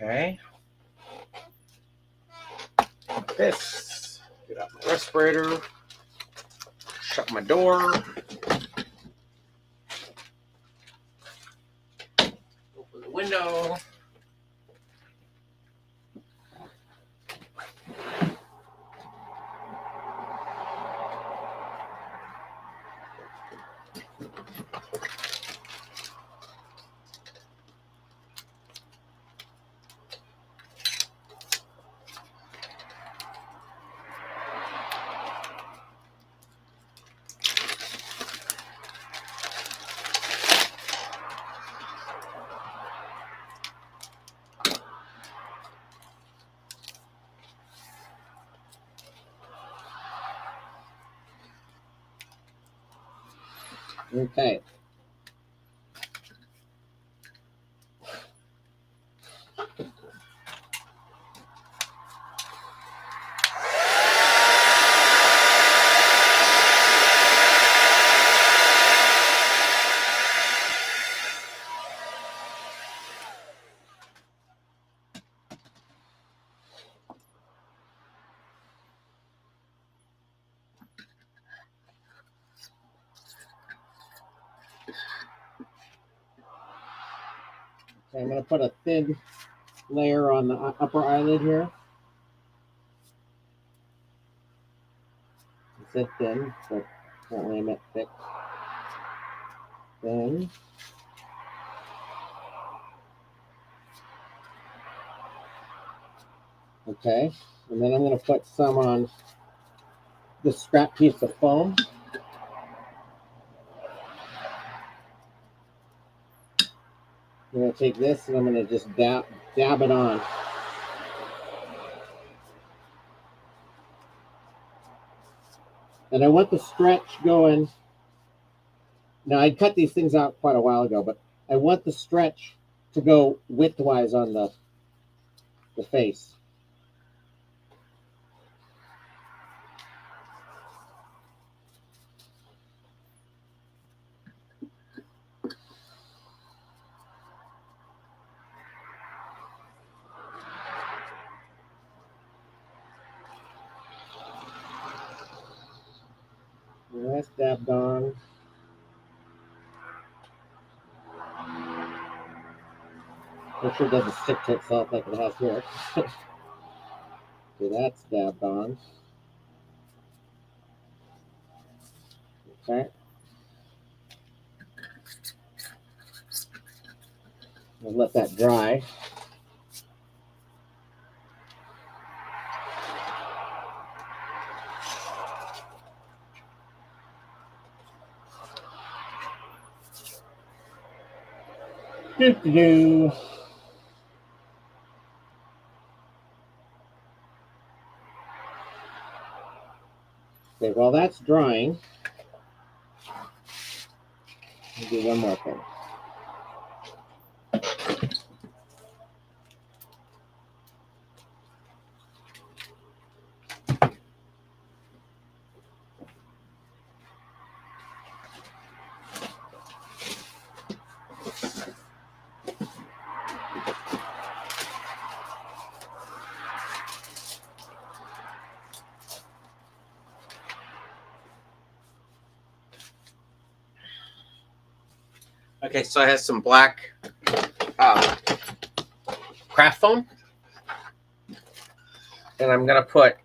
Okay. Like this. Get out my respirator. Shut my door. Open the window. Okay. So I'm going to put a thin layer on the upper eyelid here. I said thin, but apparently I meant thick. Thin. Okay, and then I'm going to put some on this scrap piece of foam. I'm going to take this and I'm going to just dab it on. And I want the stretch going. Now, I cut these things out quite a while ago, but I want the stretch to go widthwise on the face. That's dabbed on. Make sure it doesn't stick to itself like it has here. Okay, that's dabbed on. Okay. We'll let that dry. Do-do-do. Okay, while that's drying, I'll do one more thing. Okay, so I have some black craft foam, and I'm gonna put.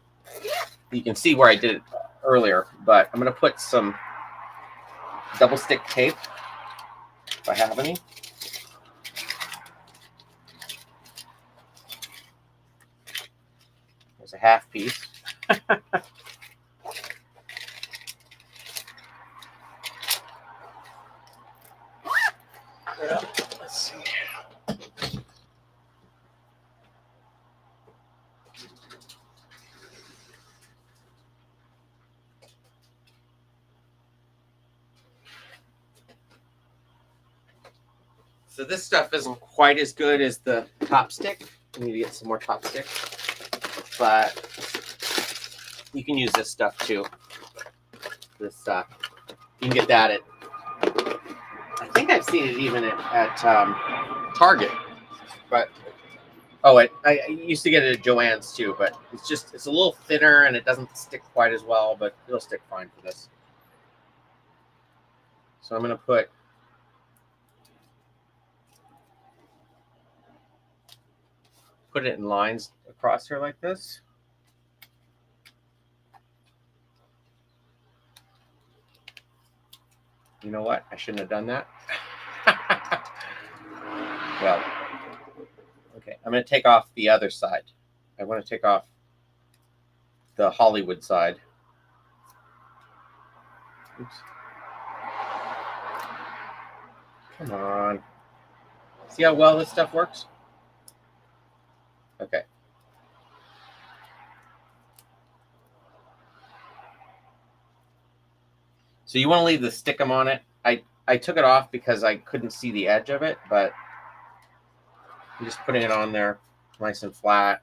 You can see where I did it earlier, but I'm gonna put some double stick tape if I have any. There's a half piece. Let's see. So this stuff isn't quite as good as the top stick. I need to get some more top stick, but you can use this stuff too. This you can get that at. I think I've seen it even at Target, but I used to get it at Joann's too. But it's a little thinner and it doesn't stick quite as well, but it'll stick fine for this. So I'm gonna put it in lines across here like this. You know what? I shouldn't have done that. Well, okay. I'm going to take off the other side. I want to take off the Hollywood side. Oops. Come on. See how well this stuff works? Okay. So you want to leave the stickum on it. I took it off because I couldn't see the edge of it, but I'm just putting it on there nice and flat.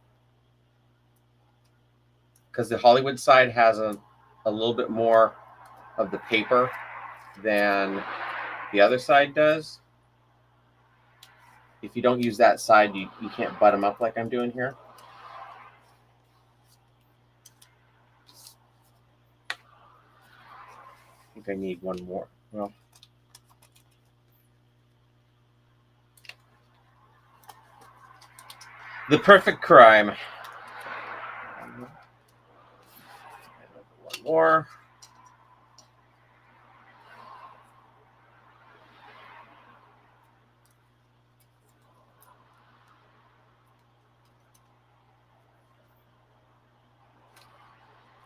Because the Hollywood side has a little bit more of the paper than the other side does. If you don't use that side, you can't butt them up like I'm doing here. I think I need one more. Well, the perfect crime. One more.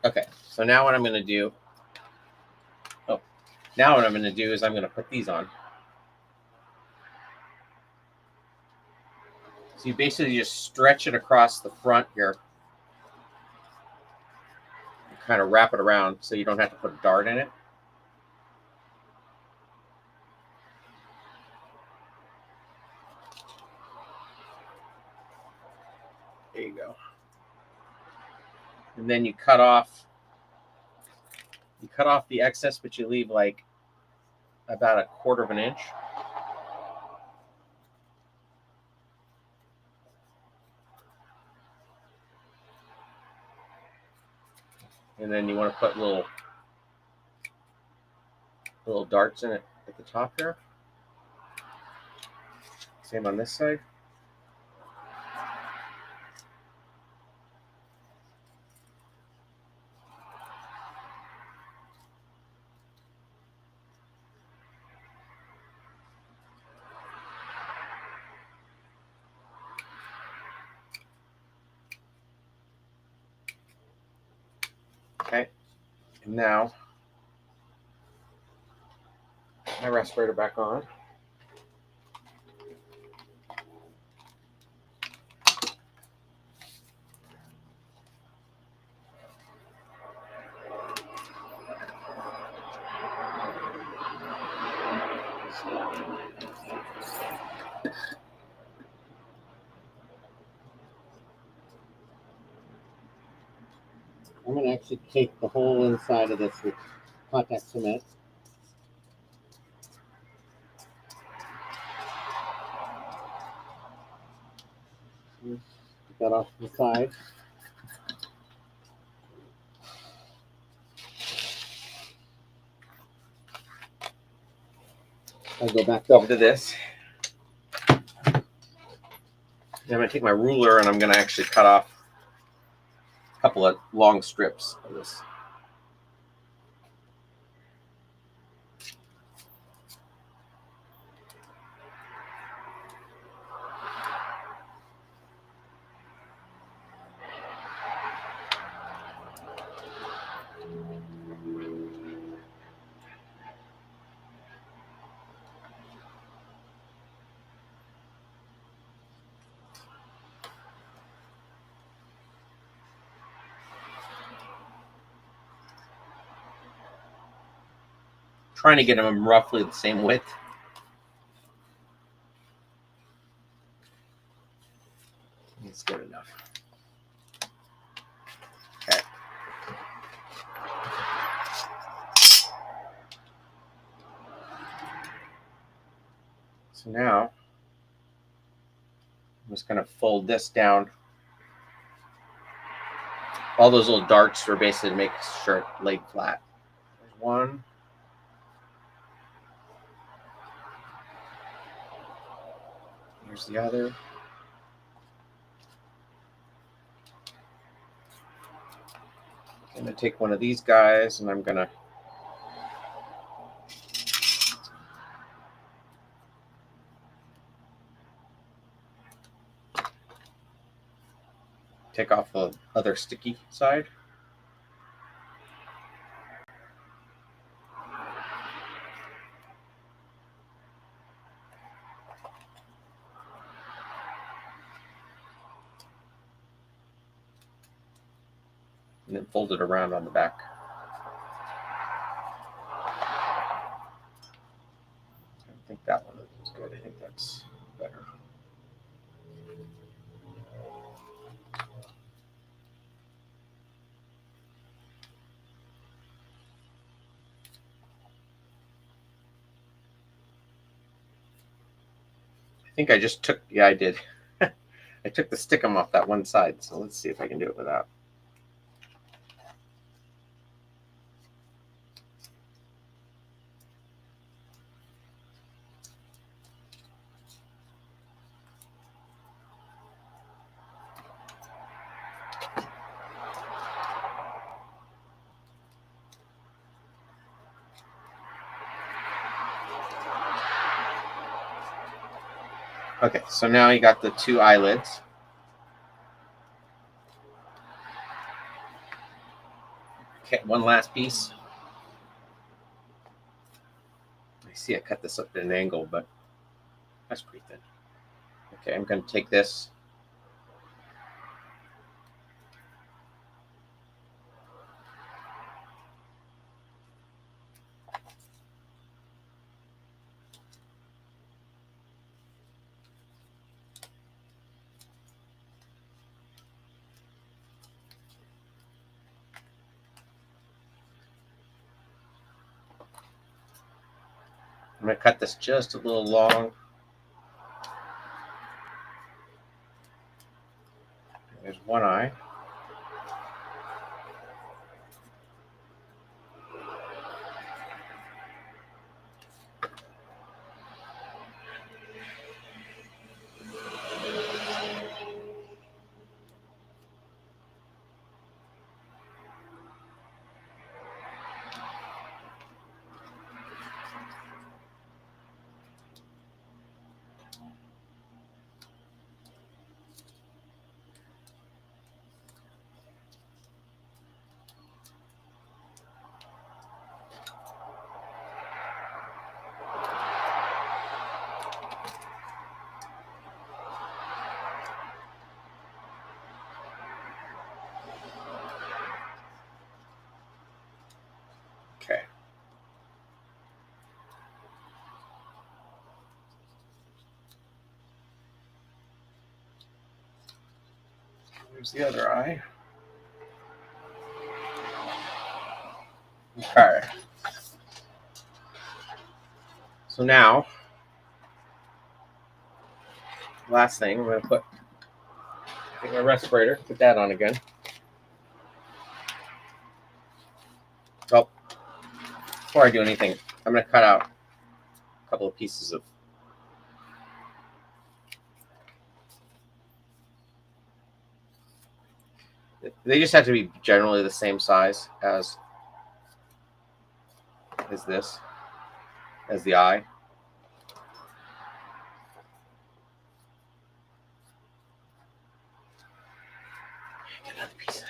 Okay, so now what I'm going to do. Now what I'm going to do is I'm going to put these on. So you basically just stretch it across the front here. Kind of wrap it around so you don't have to put a dart in it. There you go. And then you cut off the excess, but you leave like about 1/4 of an inch. And then you want to put little darts in it at the top here. Same on this side. Okay, and now my respirator back on. I'm going to actually take the whole inside of this with contact cement. Get that off to the side. I'll go back over to this. I'm going to take my ruler and I'm going to actually cut off a couple of long strips of this. Trying to get them roughly the same width. It's good enough. Okay. So now I'm just going to fold this down. All those little darts are basically to make sure it laid flat. There's one. Here's the other. I'm going to take one of these guys and I'm going to take off the other sticky side. And then fold it around on the back. I think that one is good. I think that's better. I think I just took, yeah, I did. I took the stickum off that one side, so let's see if I can do it without. Okay, so now you got the two eyelids. Okay, one last piece. I see I cut this up at an angle, but that's pretty thin. Okay, I'm going to take this. I'm going to cut this just a little long. There's one eye. Okay. Here's the other eye. Okay. So now, last thing, I'm going to take my respirator, put that on again. Oh, before I do anything, I'm going to cut out couple of pieces of. They just have to be generally the same size as this, as the eye. Another piece.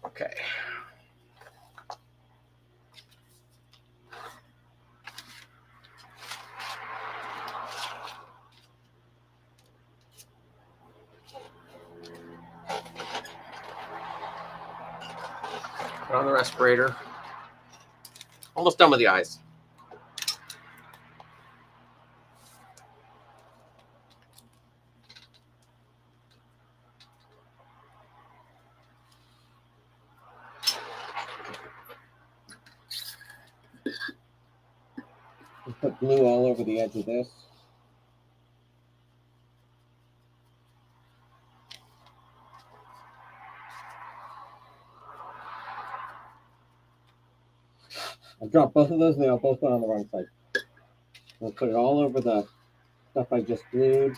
Okay. Put on the respirator. Almost done with the eyes. Put glue all over the edge of this. I dropped both of those, and they all both went on the wrong side. I'll put it all over the stuff I just glued.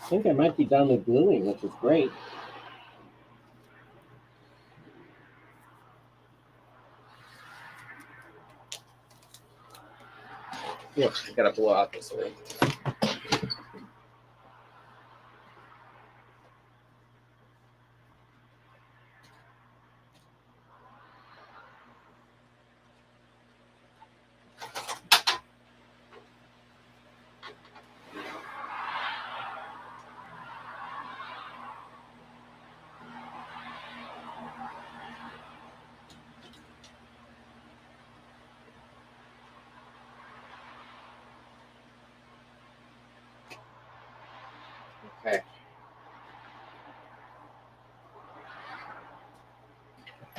I think I might be done with gluing, which is great. Yeah, I gotta blow out this way. Okay.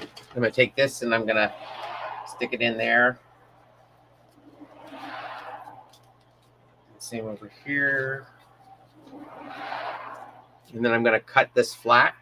I'm gonna take this and I'm gonna stick it in there. Same over here. And then I'm gonna cut this flat.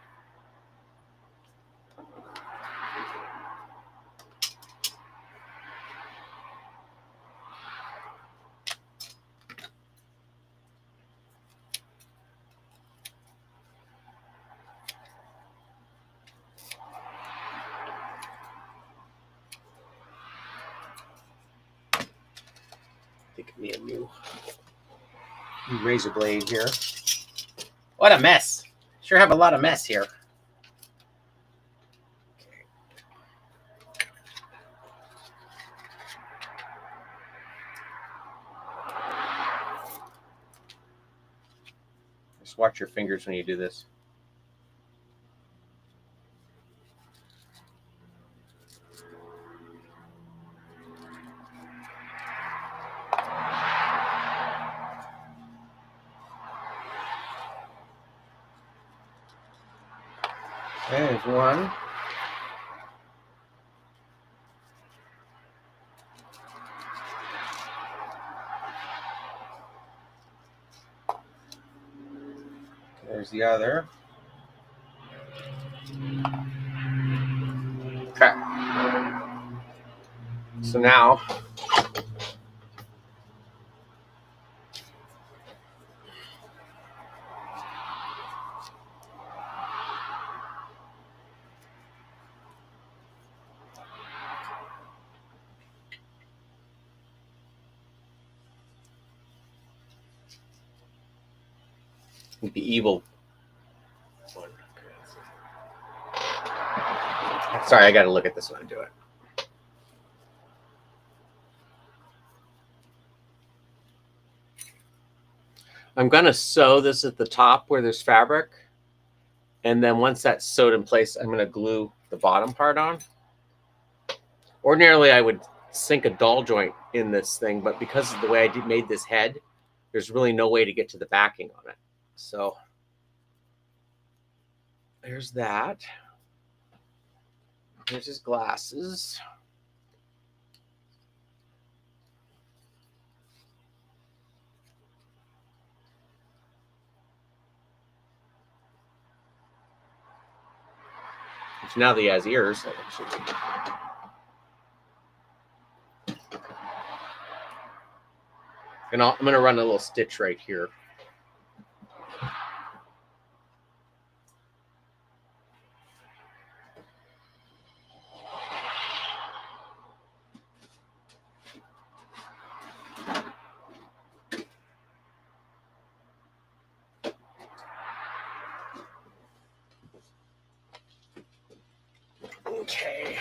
Think of me a new razor blade here. What a mess. Sure have a lot of mess here. Just watch your fingers when you do this. There's one. There's the other. Okay. So now the evil one. Sorry, I got to look at this when I do it. I'm going to sew this at the top where there's fabric. And then once that's sewed in place, I'm going to glue the bottom part on. Ordinarily, I would sink a dull joint in this thing, but because of the way I made this head, there's really no way to get to the backing on it. So there's that. Here's his glasses. Which now that he has ears, and I'm going to run a little stitch right here. Okay.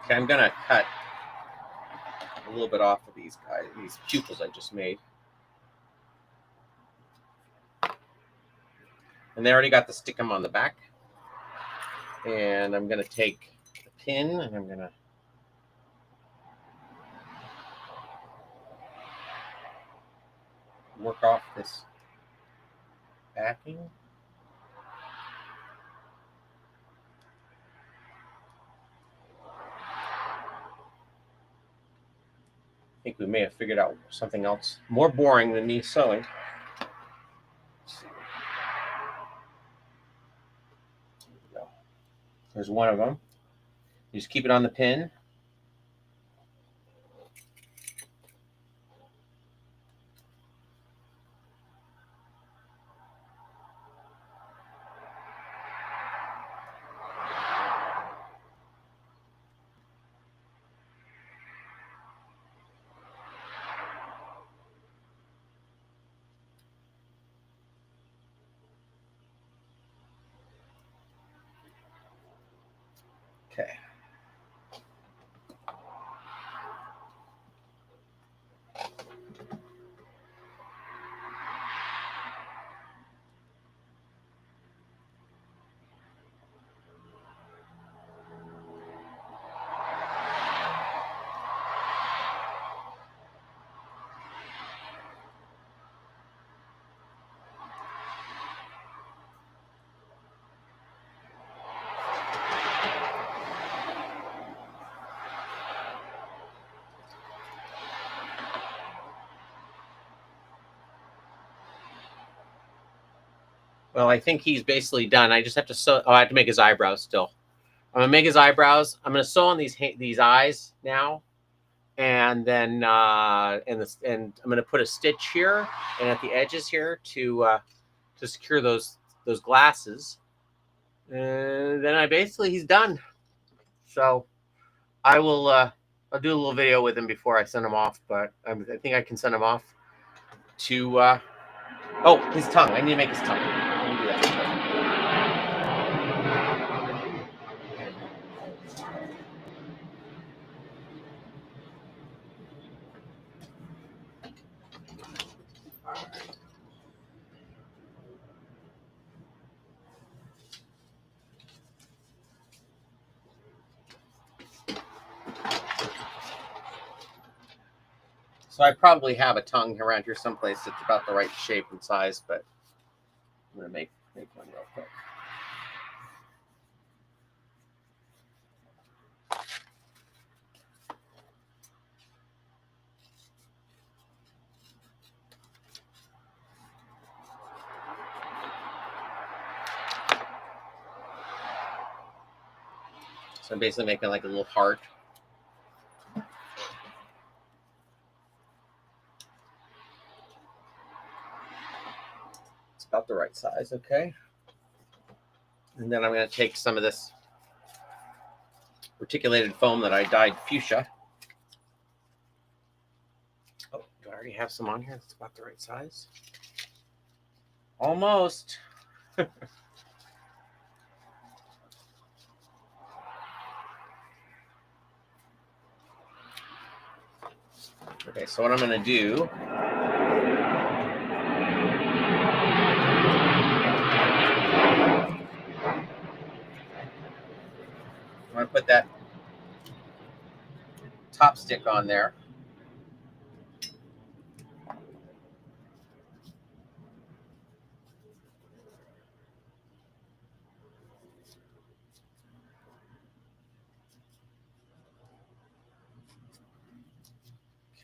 Okay, I'm gonna cut a little bit off of these guys, these pupils I just made. And they already got the stickum on the back. And I'm gonna take the pin and I'm gonna work off this backing. I think we may have figured out something else more boring than me sewing. There's one of them. You just keep it on the pin. Okay. Well, I think he's basically done. I just have to sew. Oh, I have to make his eyebrows still. I'm gonna make his eyebrows. I'm gonna sew on these eyes now, and then and I'm gonna put a stitch here and at the edges here to secure those glasses. And then he's done. So I will I'll do a little video with him before I send him off. But I think I can send him off to oh, his tongue. I need to make his tongue. Let me do that. So I probably have a tongue around here someplace that's about the right shape and size, but I'm gonna make one real quick. So I'm basically making like a little heart. It's about the right size, okay? And then I'm going to take some of this reticulated foam that I dyed fuchsia. Oh, do I already have some on here? That's about the right size. Almost. Okay, so what I'm going to do, I'm going to put that top stick on there.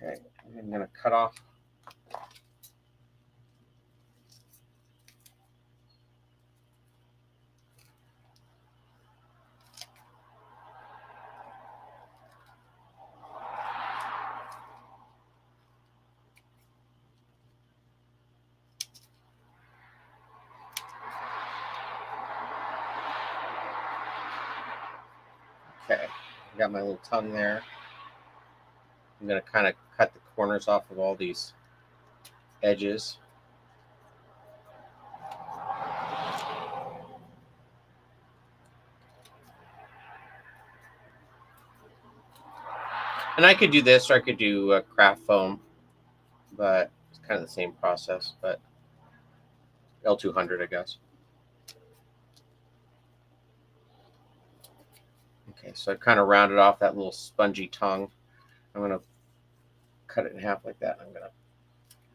Okay, I'm going to cut off. Okay, I got my little tongue there. I'm going to kind of cut the corners off of all these edges. And I could do this, or I could do craft foam, but it's kind of the same process, but L200, I guess. Okay, so I kind of rounded off that little spongy tongue. I'm going to cut it in half like that. I'm going to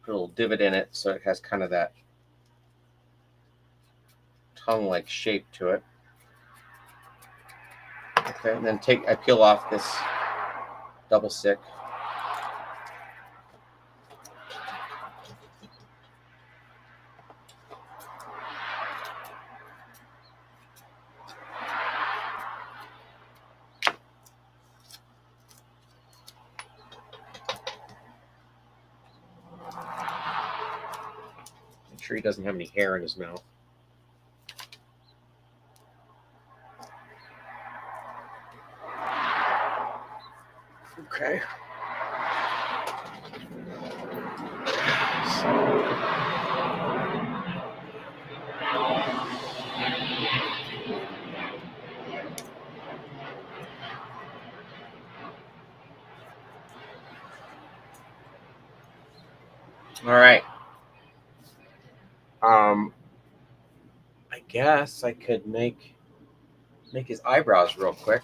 put a little divot in it so it has kind of that tongue-like shape to it. Okay, and then I peel off this double stick. Make sure he doesn't have any hair in his mouth. Okay. All right. I guess I could make his eyebrows real quick.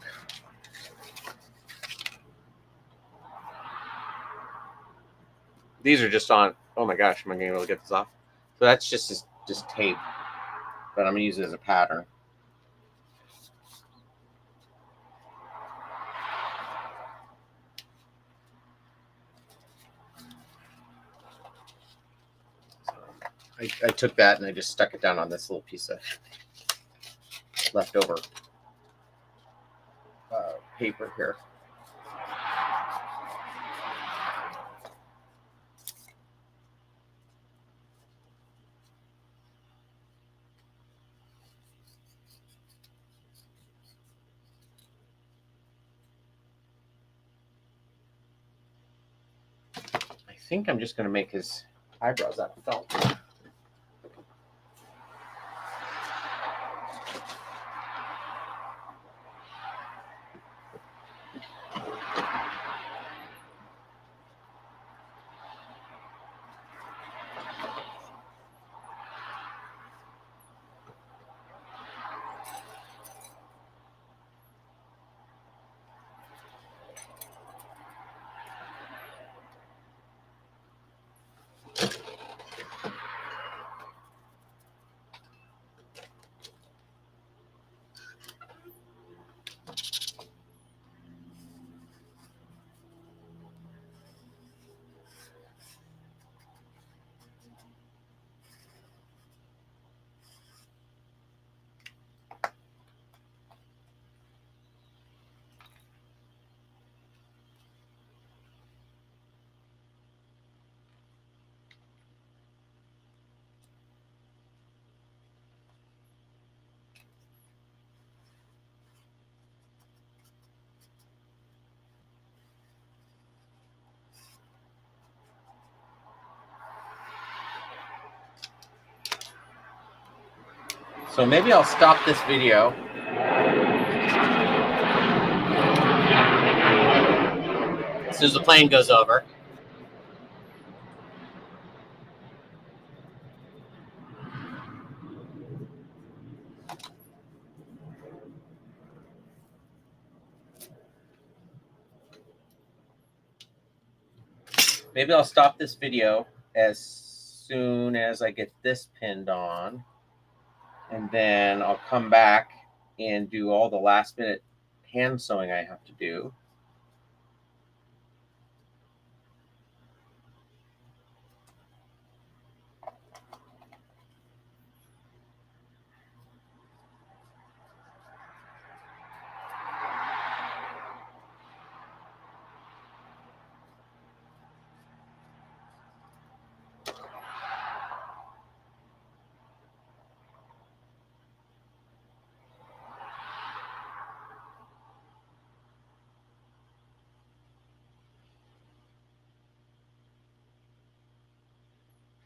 These are just on. Oh my gosh, am I going to be able to get this off? So that's just tape, but I'm going to use it as a pattern. I took that and I just stuck it down on this little piece of leftover paper here. I think I'm just going to make his eyebrows out of felt. So maybe I'll stop this video. As soon as the plane goes over. Maybe I'll stop this video as soon as I get this pinned on. And then I'll come back and do all the last minute hand sewing I have to do.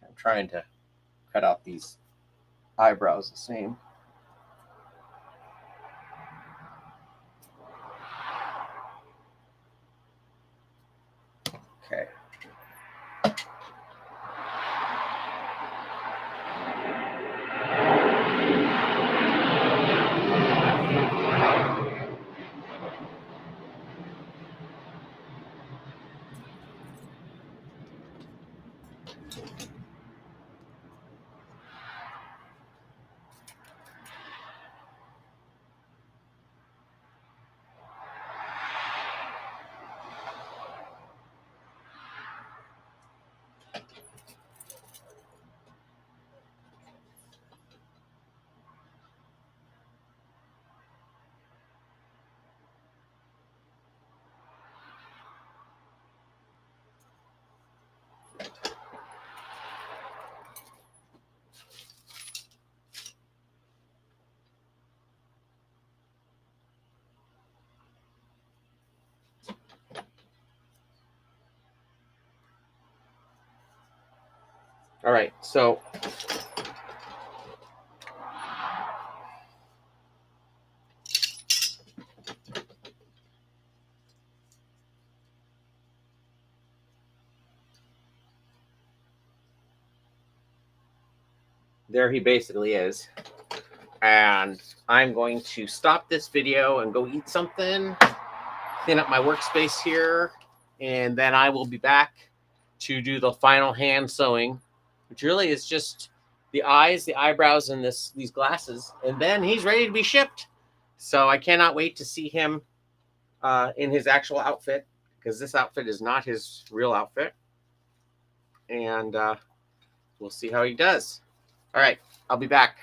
I'm trying to cut out these eyebrows the same. Okay. All right, so there he basically is. And I'm going to stop this video and go eat something, clean up my workspace here, and then I will be back to do the final hand sewing, which really is just the eyes, the eyebrows, and these glasses, and then he's ready to be shipped. So I cannot wait to see him in his actual outfit, because this outfit is not his real outfit. And we'll see how he does. All right, I'll be back.